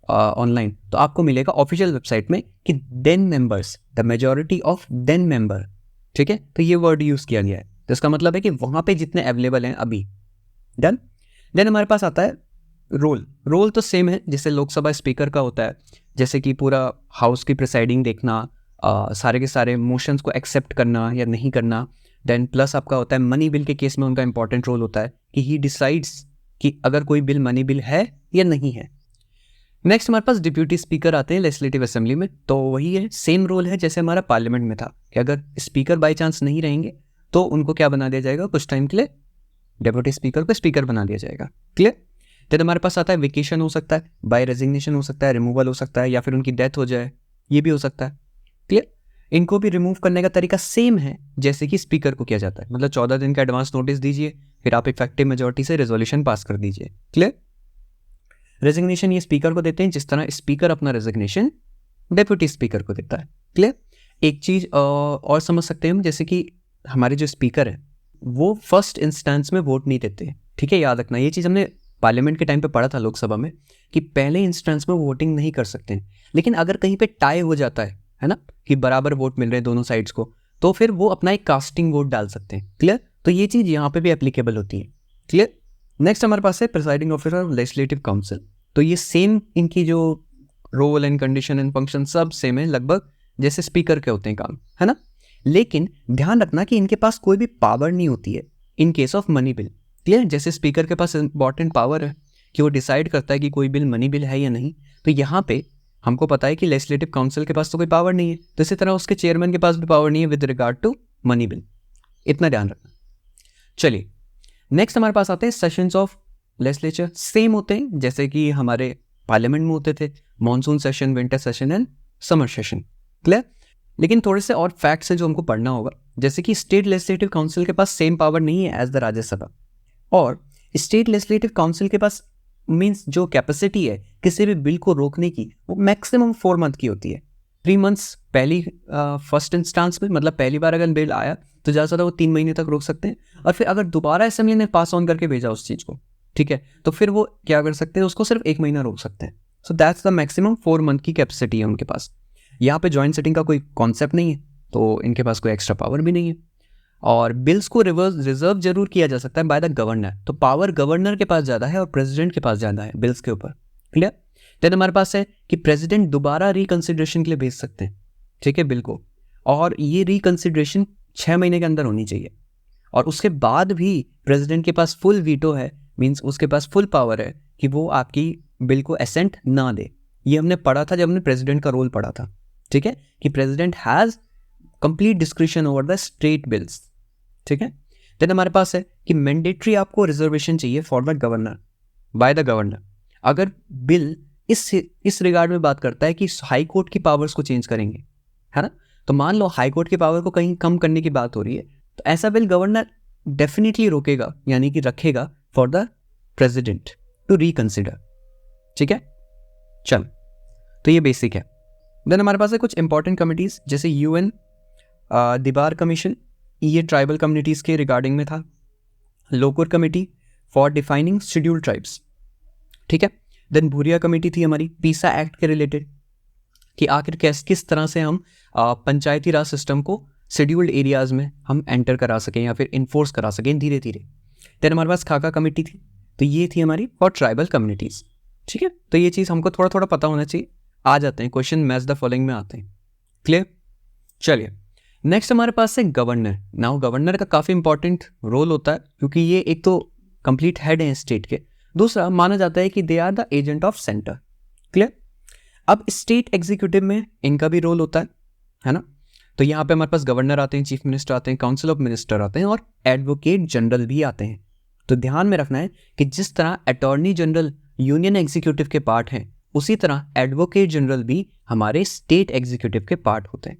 ऑनलाइन, तो आपको मिलेगा ऑफिशियल वेबसाइट में कि then members, the majority of then member. ठीक है, तो ये वर्ड यूज़ किया गया है, तो इसका मतलब है कि वहाँ पे जितने अवेलेबल हैं अभी। डन। देन हमारे पास आता है रोल तो सेम है जैसे लोकसभा स्पीकर का होता है, जैसे कि पूरा हाउस की प्रिसाइडिंग देखना, सारे के सारे मोशंस को एक्सेप्ट करना या नहीं करना, देन प्लस आपका होता है मनी बिल के केस में उनका इंपॉर्टेंट रोल होता है कि ही डिसाइड्स कि अगर कोई बिल मनी बिल है या नहीं है। नेक्स्ट हमारे पास डिप्यूटी स्पीकर आते हैं लेजिस्लेटिव असेंबली में, तो वही है, सेम रोल है जैसे हमारा पार्लियामेंट में था कि अगर स्पीकर बाई चांस नहीं रहेंगे तो उनको क्या बना दिया जाएगा, कुछ टाइम के लिए डेप्यूटी स्पीकर को स्पीकर बना दिया जाएगा। क्लियर। देन हमारे पास आता है वेकेशन हो सकता है, बाय रेजिग्नेशन हो सकता है, रिमूवल हो सकता है, या फिर उनकी डेथ हो जाए, ये भी हो सकता है। क्लियर। इनको भी रिमूव करने का तरीका सेम है जैसे कि स्पीकर को किया जाता है, मतलब 14 दिन का एडवांस नोटिस दीजिए, फिर आप इफेक्टिव मेजोरिटी से रेजोल्यूशन पास कर दीजिए। क्लियर। रेजिग्नेशन ये स्पीकर को देते हैं जिस तरह स्पीकर अपना रेजिग्नेशन डेप्यूटी स्पीकर को देता है। क्लियर। एक चीज और समझ सकते हैं हम, जैसे कि हमारे जो स्पीकर है वो फर्स्ट इंस्टेंस में वोट नहीं देते, ठीक है, याद रखना ये चीज हमने पार्लियामेंट के टाइम पे पढ़ा था लोकसभा में कि पहले इंस्टेंस में वोटिंग नहीं कर सकते हैं, लेकिन अगर कहीं पे टाई हो जाता है ना, कि बराबर वोट मिल रहे हैं दोनों साइड्स को, तो फिर वो अपना एक कास्टिंग वोट डाल सकते हैं। क्लियर। तो ये चीज यहाँ पे भी एप्लीकेबल होती है। क्लियर। नेक्स्ट हमारे पास है presiding officer of legislative council. तो ये सेम, इनकी जो role and condition and function सब सेम है लगभग जैसे स्पीकर के होते हैं काम, है ना। लेकिन ध्यान रखना कि इनके पास कोई भी पावर नहीं होती है in case of money bill. Clear. जैसे स्पीकर के पास इंपॉर्टेंट पावर है कि वो डिसाइड करता है कि कोई बिल मनी बिल है या नहीं, तो यहाँ पे हमको पता है कि लेजिस्लेटिव काउंसिल के पास तो कोई पावर नहीं है, तो इसी तरह उसके चेयरमैन के पास भी पावर नहीं है with regard to money bill, इतना ध्यान रखना। चलिए नेक्स्ट हमारे पास आते हैं सेशंस ऑफ लेजिस्लेचर। सेम होते हैं जैसे कि हमारे पार्लियामेंट में होते थे, monsoon session, winter session and summer session. Clear. लेकिन थोड़े से और फैक्ट्स हैं जो हमको पढ़ना होगा, जैसे कि स्टेट लेजिस्लेटिव काउंसिल के पास सेम पावर नहीं है एज द राज्यसभा, और स्टेट लेजिस्लेटिव काउंसिल के पास मीन्स जो कैपेसिटी है किसी भी बिल को रोकने की वो मैक्सिमम 4 मंथ की होती है। 3 मंथ्स पहली फर्स्ट इंस्टांस में, मतलब पहली बार अगर बिल आया तो ज़्यादा से ज़्यादा वो 3 महीने तक रोक सकते हैं, और फिर अगर दोबारा असेंबली ने पास ऑन करके भेजा उस चीज़ को, ठीक है, तो फिर वो क्या कर सकते हैं, उसको सिर्फ 1 महीना रोक सकते हैं। So that's the maximum 4 month की कैपेसिटी है उनके पास। यहाँ पे जॉइंट सिटिंग का कोई कॉन्सेप्ट नहीं है, तो इनके पास कोई एक्स्ट्रा पावर भी नहीं है। और बिल्स को रिजर्व जरूर किया जा सकता है बाय द गवर्नर, तो पावर गवर्नर के पास ज़्यादा है और प्रेसिडेंट के पास ज़्यादा है बिल्स के ऊपर। क्लियर। देन हमारे पास है कि प्रेसिडेंट दोबारा रिकंसिडरेशन के लिए भेज सकते हैं, ठीक है, बिल को, और ये रिकंसिडरेशन 6 महीने के अंदर होनी चाहिए, और उसके बाद भी प्रेसिडेंट के पास फुल वीटो है, मीन्स उसके पास फुल पावर है कि वो आपकी बिल को असेंट ना दे। ये हमने पढ़ा था जब हमने प्रेसिडेंट का रोल पढ़ा था, ठीक है, कि president has complete discretion over the state bills, ठीक है। देन हमारे पास है कि मैंडेटरी आपको रिजर्वेशन चाहिए for the governor, bye the governor. अगर बिल इस रिगार्ड में बात करता है कि हाई कोर्ट की पावर्स को चेंज करेंगे, है ना, तो मान लो हाई कोर्ट की पावर को कहीं कम करने की बात हो रही है, तो ऐसा बिल गवर्नर डेफिनेटली रोकेगा, यानी कि रखेगा for the president to reconsider, ठीक है। चल, तो ये बेसिक है। देन हमारे पास है कुछ इंपॉर्टेंट कमिटीज, जैसे यूएन दीबार कमीशन, ये ट्राइबल कम्युनिटीज़ के रिगार्डिंग में था। Lokur committee for defining scheduled tribes, ठीक है। देन भूरिया कमेटी थी हमारी पीसा एक्ट के रिलेटेड, कि आखिर किस तरह से हम पंचायती राज सिस्टम को शेड्यूल्ड एरियाज में हम एंटर करा सकें या फिर इन्फोर्स करा सकें धीरे धीरे। देन हमारे पास खाका कमेटी थी, तो ये थी हमारी फॉर ट्राइबल कम्युनिटीज़, ठीक है। तो ये चीज़ हमको थोड़ा थोड़ा पता होना चाहिए। आ जाते हैं क्वेश्चन मैच द फॉलोइंग में आते हैं। क्लियर। चलिए नेक्स्ट हमारे पास है गवर्नर। नाउ गवर्नर का काफ़ी इंपॉर्टेंट रोल होता है, क्योंकि ये एक तो कंप्लीट हेड है स्टेट के, दूसरा माना जाता है कि they are the agent of centre. Clear. अब स्टेट एग्जीक्यूटिव में इनका भी रोल होता है ना। तो यहाँ पे हमारे पास गवर्नर आते हैं, चीफ मिनिस्टर आते हैं, काउंसिल ऑफ मिनिस्टर आते हैं, और एडवोकेट जनरल भी आते हैं। तो ध्यान में रखना है कि जिस तरह अटॉर्नी जनरल यूनियन एग्जीक्यूटिव के पार्ट हैं, उसी तरह एडवोकेट जनरल भी हमारे स्टेट एग्जीक्यूटिव के पार्ट होते हैं।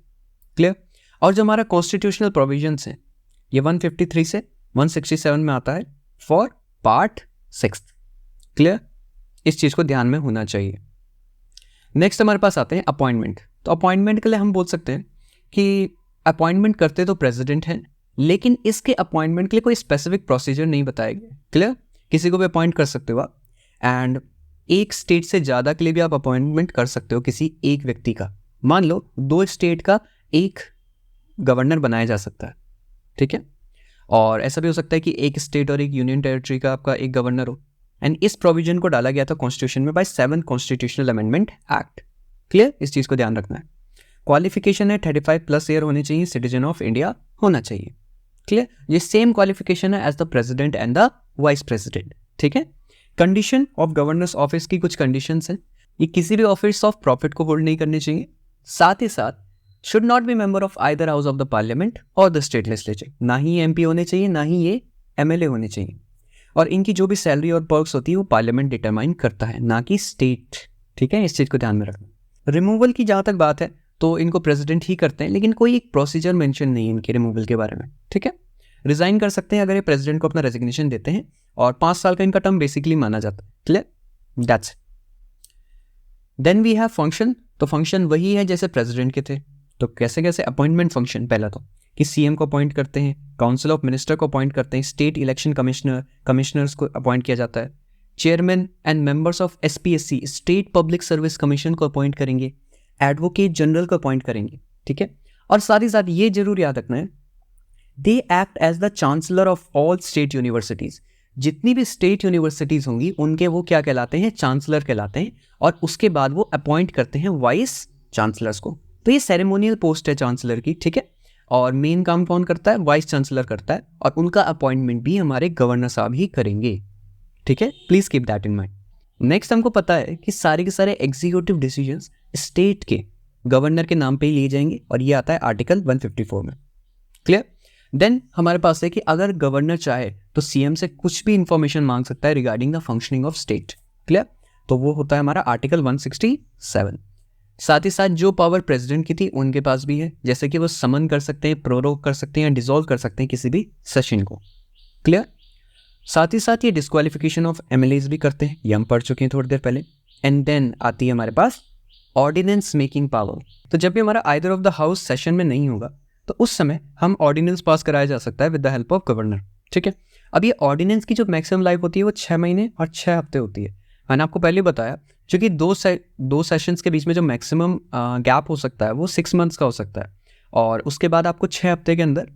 क्लियर। और जो हमारा कॉन्स्टिट्यूशनल प्रोविजंस है, ये 153 से 167 में आता है फॉर पार्ट 6। क्लियर। इस चीज़ को ध्यान में होना चाहिए। नेक्स्ट हमारे पास आते हैं अपॉइंटमेंट। तो अपॉइंटमेंट के लिए हम बोल सकते हैं कि अपॉइंटमेंट करते तो प्रेसिडेंट हैं, लेकिन इसके अपॉइंटमेंट के लिए कोई स्पेसिफिक प्रोसीजर नहीं बताया गया। क्लियर। किसी को भी अपॉइंट कर सकते हो आप, एंड एक स्टेट से ज़्यादा के लिए भी आप अपॉइंटमेंट कर सकते हो किसी एक व्यक्ति का। मान लो 2 स्टेट का एक गवर्नर बनाया जा सकता है, ठीक है, और ऐसा भी हो सकता है कि एक स्टेट और एक यूनियन टेरिटरी का आपका एक गवर्नर हो। एंड इस प्रोविजन को डाला गया था कॉन्स्टिट्यूशन में by 7th constitutional amendment act. Clear. इस चीज़ को ध्यान रखना है। क्वालिफिकेशन है 35+ ईयर होने चाहिए, सिटीजन ऑफ इंडिया होना चाहिए। क्लियर, ये सेम क्वालिफिकेशन है as the president and the vice president, ठीक है। कंडीशन ऑफ गवर्नर्स ऑफिस की कुछ कंडीशंस हैं, ये किसी भी ऑफिस ऑफ प्रॉफिट को होल्ड नहीं करने चाहिए, साथ ही साथ should not be member of either house of the parliament और द स्टेट लेजिस्लेचर, ना ही एमपी होने चाहिए ना ही ये एमएलए होने चाहिए, और इनकी जो भी सैलरी और पर्क्स होती है वो पार्लियामेंट डिटरमाइन करता है, ना कि स्टेट, ठीक है, इस चीज़ को ध्यान में रखना। रिमूवल की जहाँ तक बात है तो इनको प्रेसिडेंट ही करते हैं, लेकिन कोई एक प्रोसीजर मेंशन नहीं है इनके रिमूवल के बारे में, ठीक है। रिजाइन कर सकते हैं अगर ये प्रेसिडेंट को अपना रेजिग्नेशन देते हैं, और 5 साल का इनका टर्म बेसिकली माना जाता है, clear, that's it. Then we have function, तो फंक्शन वही है जैसे प्रेसिडेंट के थे, तो कैसे कैसे अपॉइंटमेंट फंक्शन, पहला तो कि सीएम को अपॉइंट करते हैं, काउंसिल ऑफ मिनिस्टर को अपॉइंट करते हैं, स्टेट इलेक्शन कमिश्नर्स को अपॉइंट किया जाता है, chairman and members of SPSC state public service commission को अपॉइंट करेंगे, एडवोकेट जनरल को अपॉइंट करेंगे, ठीक है। और साथ ही साथ ये जरूर याद रखना है, they act as the chancellor of all state universities, जितनी भी स्टेट यूनिवर्सिटीज होंगी उनके वो क्या कहलाते हैं, चांसलर कहलाते हैं, और उसके बाद वो अपॉइंट करते हैं वाइस चांसलर्स को। तो ये सेरेमोनियल पोस्ट है चांसलर की, ठीक है, और मेन काम कौन करता है, वाइस चांसलर करता है, और उनका अपॉइंटमेंट भी हमारे गवर्नर साहब ही करेंगे, ठीक है, please keep that in mind. Next हमको पता है कि सारे के सारे एग्जीक्यूटिव डिसीजंस स्टेट के गवर्नर के नाम पे ही लिए जाएंगे, और ये आता है आर्टिकल 154 में, क्लियर। देन हमारे पास है कि अगर गवर्नर चाहे तो सीएम से कुछ भी इंफॉर्मेशन मांग सकता है regarding the functioning of state, clear, तो वो होता है हमारा आर्टिकल 167। साथ ही साथ जो पावर प्रेसिडेंट की थी उनके पास भी है, जैसे कि वो समन कर सकते हैं, प्रोरोग कर सकते हैं, डिसॉल्व कर सकते हैं किसी भी सेशन को, क्लियर। साथ ही साथ ये डिस्क्वालिफिकेशन ऑफ एमएलएज भी करते हैं, ये हम पढ़ चुके हैं थोड़ी देर पहले। एंड देन आती है हमारे पास ऑर्डिनेंस मेकिंग पावर, तो जब भी हमारा either of the house session में नहीं होगा तो उस समय हम ऑर्डिनेंस पास कराया जा सकता है with the help of governor, ठीक है। अब ये ऑर्डिनेंस की जो मैक्सिमम लाइफ होती है वो 6 महीने और 6 हफ्ते होती है। मैंने आपको पहले बताया क्योंकि दो सेशंस के बीच में जो मैक्सिमम गैप हो सकता है वो 6 मंथ्स का हो सकता है, और उसके बाद आपको 6 हफ्ते के अंदर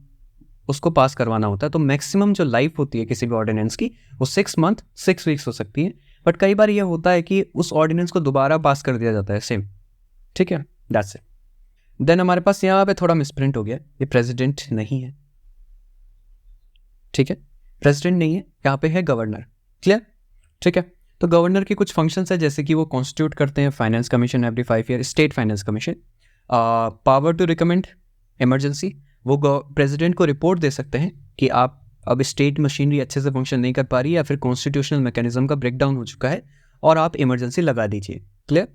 उसको पास करवाना होता है। तो मैक्सिमम जो लाइफ होती है किसी भी ऑर्डिनेंस की वो 6 मंथ 6 वीक्स हो सकती है, बट कई बार ये होता है कि उस ऑर्डिनेंस को दोबारा पास कर दिया जाता है सेम, ठीक है, दैट्स इट। देन हमारे पास यहाँ पे थोड़ा मिसप्रिंट हो गया, ये प्रेसिडेंट नहीं है, ठीक है, प्रेसिडेंट नहीं है, यहाँ पे है गवर्नर, क्लियर, ठीक है। तो गवर्नर की कुछ फंक्शंस है, जैसे कि वो कॉन्स्टिट्यूट करते हैं finance commission every 5 year, state finance commission, power to recommend emergency, वो प्रेसिडेंट को रिपोर्ट दे सकते हैं कि आप अब स्टेट मशीनरी अच्छे से फंक्शन नहीं कर पा रही है, या फिर कॉन्स्टिट्यूशनल मैकेनिज्म का ब्रेकडाउन हो चुका है और आप इमरजेंसी लगा दीजिए, क्लियर।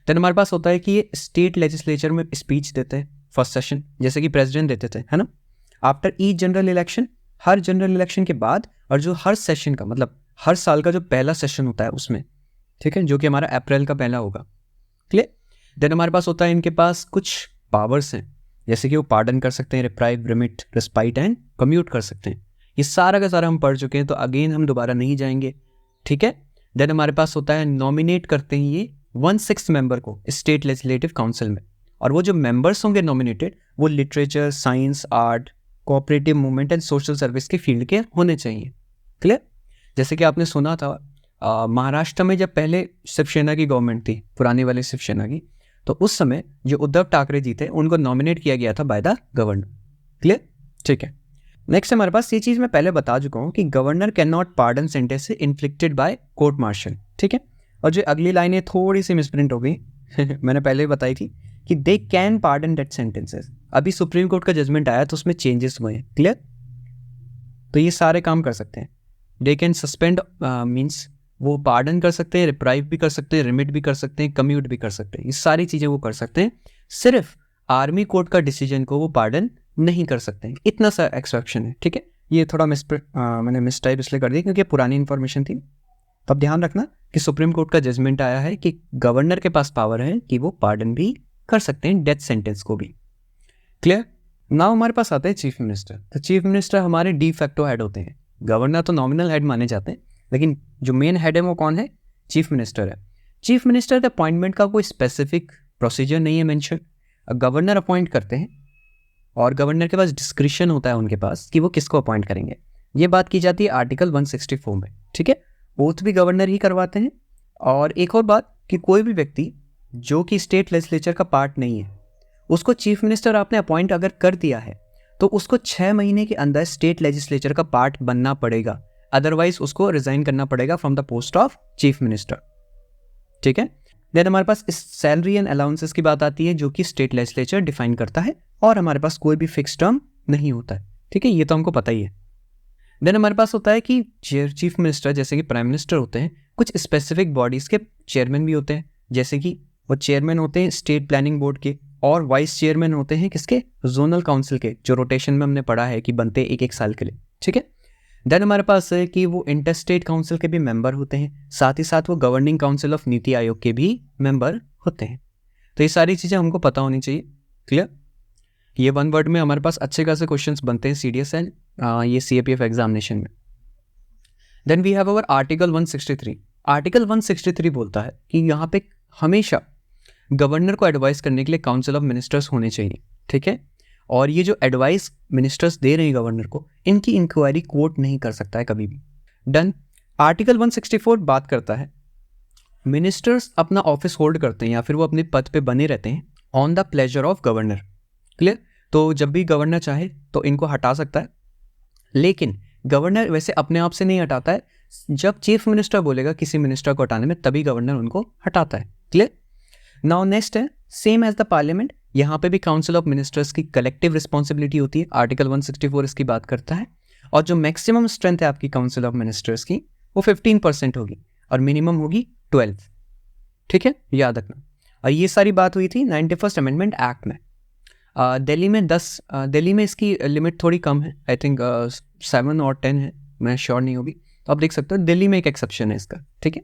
देन हमारे पास होता है कि ये स्टेट लेजिस्लेचर में स्पीच देते हैं फर्स्ट सेशन, जैसे कि प्रेसिडेंट देते थे, है ना, आफ्टर ईच जनरल इलेक्शन, हर जनरल इलेक्शन के बाद, और जो हर सेशन का मतलब हर साल का जो पहला सेशन होता है उसमें, ठीक है, जो कि हमारा अप्रैल का पहला होगा, क्लियर। देन हमारे पास होता है इनके पास कुछ पावर्स हैं, जैसे कि वो पार्डन कर सकते हैं, reprieve, remit, respite and commute कर सकते हैं। ये सारा का सारा हम पढ़ चुके हैं, तो अगेन हम दोबारा नहीं जाएंगे, ठीक है। देन हमारे पास होता है नॉमिनेट करते हैं ये 1/6 मेंबर को स्टेट लेजिस्लेटिव काउंसिल में, और वो जो मेंबर्स होंगे नॉमिनेटेड वो literature, science, art, cooperative movement and social service के फील्ड के होने चाहिए, क्लियर। जैसे कि आपने सुना था महाराष्ट्र में जब पहले शिवसेना की गवर्नमेंट थी, पुरानी वाली शिवसेना की, तो उस समय जो उद्धव ठाकरे जी थे उनको नॉमिनेट किया गया था बाय द गवर्नर, क्लियर, ठीक है। नेक्स्ट हमारे पास ये चीज़ मैं पहले बता चुका हूँ कि governor can not pardon sentence inflicted by court martial, ठीक है। और जो अगली लाइनें थोड़ी सी मिसप्रिंट हो गई मैंने पहले ही बताई थी कि they can pardon death sentences, अभी सुप्रीम कोर्ट का जजमेंट आया तो उसमें चेंजेस हुए हैं, क्लियर। तो ये सारे काम कर सकते हैं, दे कैन सस्पेंड मीन्स वो पार्डन कर सकते हैं, रिप्राइव भी कर सकते हैं, रिमिट भी कर सकते हैं, कम्यूट भी कर सकते हैं, ये सारी चीज़ें वो कर सकते हैं। सिर्फ आर्मी कोर्ट का डिसीजन को वो पार्डन नहीं कर सकते हैं, इतना सा एक्सेप्शन है, ठीक है। ये थोड़ा मैंने मिसटाइप इसलिए कर दी क्योंकि पुरानी इन्फॉर्मेशन थी। तो अब ध्यान रखना कि सुप्रीम कोर्ट का जजमेंट आया है कि गवर्नर के पास पावर है कि वो पार्डन भी कर सकते हैं डेथ सेंटेंस को भी, क्लियर। नाउ हमारे पास आता है चीफ मिनिस्टर। तो चीफ मिनिस्टर हमारे डी फैक्टो हेड होते हैं, गवर्नर तो नॉमिनल हेड माने जाते हैं, लेकिन जो मेन हेड है वो कौन है, चीफ मिनिस्टर है। चीफ मिनिस्टर के अपॉइंटमेंट का कोई स्पेसिफिक प्रोसीजर नहीं है मेंशन, गवर्नर अपॉइंट करते हैं और गवर्नर के पास डिस्क्रिशन होता है उनके पास कि वो किसको अपॉइंट करेंगे। ये बात की जाती है आर्टिकल 164 में, ठीक है। ओथ भी गवर्नर ही करवाते हैं। और एक और बात कि कोई भी व्यक्ति जो कि स्टेट लेजिस्लेचर का पार्ट नहीं है उसको चीफ मिनिस्टर आपने अपॉइंट अगर कर दिया है तो उसको 6 महीने के अंदर स्टेट लेजिस्लेचर का पार्ट बनना पड़ेगा, अदरवाइज उसको रिजाइन करना पड़ेगा from the post of chief minister. ठीक है। देन हमारे पास इस सैलरी एंड अलाउंसेस की बात आती है जो कि स्टेट लेजिस्लेचर डिफाइन करता है और हमारे पास कोई भी फिक्स टर्म नहीं होता है। ठीक है, ये तो हमको पता ही है। देन हमारे पास होता है कि चीफ मिनिस्टर जैसे कि प्राइम मिनिस्टर होते हैं, कुछ स्पेसिफिक बॉडीज के चेयरमैन भी होते हैं, जैसे कि वो चेयरमैन होते हैं स्टेट प्लानिंग बोर्ड के, और वाइस चेयरमैन होते हैं किसके, जोनल काउंसिल के, जो रोटेशन में हमने पढ़ा है कि बनते एक एक साल के लिए। ठीक है। देन हमारे पास है कि वो इंटरस्टेट काउंसिल के भी मेंबर होते हैं, साथ ही साथ वो governing council of NITI Aayog के भी मेंबर होते हैं। तो ये सारी चीज़ें हमको पता होनी चाहिए। क्लियर। ये वन वर्ड में हमारे पास अच्छे खासे क्वेश्चंस बनते हैं CDS एंड ये CAPF एग्जामिनेशन में। Then we have our article 163। Article 163 बोलता है कि यहाँ पे हमेशा गवर्नर को एडवाइस करने के लिए काउंसिल ऑफ मिनिस्टर्स होने चाहिए। ठीक है। और ये जो एडवाइस मिनिस्टर्स दे रहे हैं गवर्नर को, इनकी इंक्वायरी कोर्ट नहीं कर सकता है कभी भी। डन। आर्टिकल 164 बात करता है मिनिस्टर्स अपना ऑफिस होल्ड करते हैं या फिर वो अपने पद पे बने रहते हैं on the pleasure of governor. Clear. तो जब भी गवर्नर चाहे तो इनको हटा सकता है, लेकिन गवर्नर वैसे अपने आप से नहीं हटाता है, जब चीफ मिनिस्टर बोलेगा किसी मिनिस्टर को हटाने में तभी गवर्नर उनको हटाता है। क्लियर। नाउ नेक्स्ट है सेम एज द पार्लियामेंट, यहाँ पे भी काउंसिल ऑफ मिनिस्टर्स की कलेक्टिव रिस्पॉन्सिबिलिटी होती है। आर्टिकल 164 इसकी बात करता है, और जो मैक्सिमम स्ट्रेंथ है आपकी काउंसिल ऑफ मिनिस्टर्स की वो 15% होगी और मिनिमम होगी 12। ठीक है, याद रखना। और ये सारी बात हुई थी 91st अमेंडमेंट एक्ट में। दिल्ली में दिल्ली में इसकी लिमिट थोड़ी कम है, आई थिंक 7 और 10 है, मैं श्योर नहीं होगी, तो आप देख सकते हो दिल्ली में एक एक्सेप्शन है इसका। ठीक है।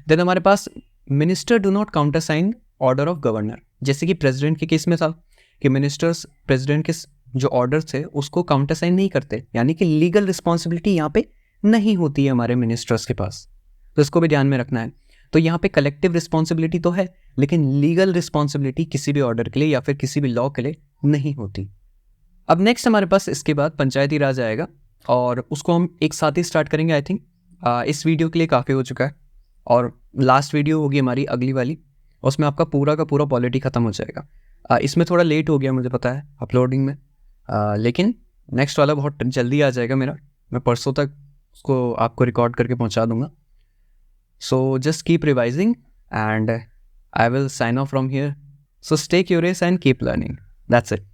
देन हमारे पास minister do not countersign order of governor, जैसे कि प्रेसिडेंट के केस में था कि मिनिस्टर्स प्रेसिडेंट के जो ऑर्डर थे उसको काउंटर साइन नहीं करते, यानी कि लीगल रिस्पॉन्सिबिलिटी यहाँ पे नहीं होती है हमारे मिनिस्टर्स के पास, तो इसको भी ध्यान में रखना है। तो यहाँ पे कलेक्टिव रिस्पॉन्सिबिलिटी तो है, लेकिन लीगल रिस्पॉन्सिबिलिटी किसी भी ऑर्डर के लिए या फिर किसी भी लॉ के लिए नहीं होती। अब नेक्स्ट हमारे पास इसके बाद पंचायती राज आएगा, और उसको हम एक साथ ही स्टार्ट करेंगे। आई थिंक इस वीडियो के लिए काफ़ी हो चुका है, और लास्ट वीडियो होगी हमारी अगली वाली, उसमें आपका पूरा का पूरा पॉलिटी ख़त्म हो जाएगा। इसमें थोड़ा लेट हो गया मुझे पता है अपलोडिंग में, लेकिन नेक्स्ट वाला बहुत जल्दी आ जाएगा मेरा, मैं परसों तक उसको आपको रिकॉर्ड करके पहुंचा दूंगा। So just keep revising and I will sign off from here. So stay curious and keep learning. That's it.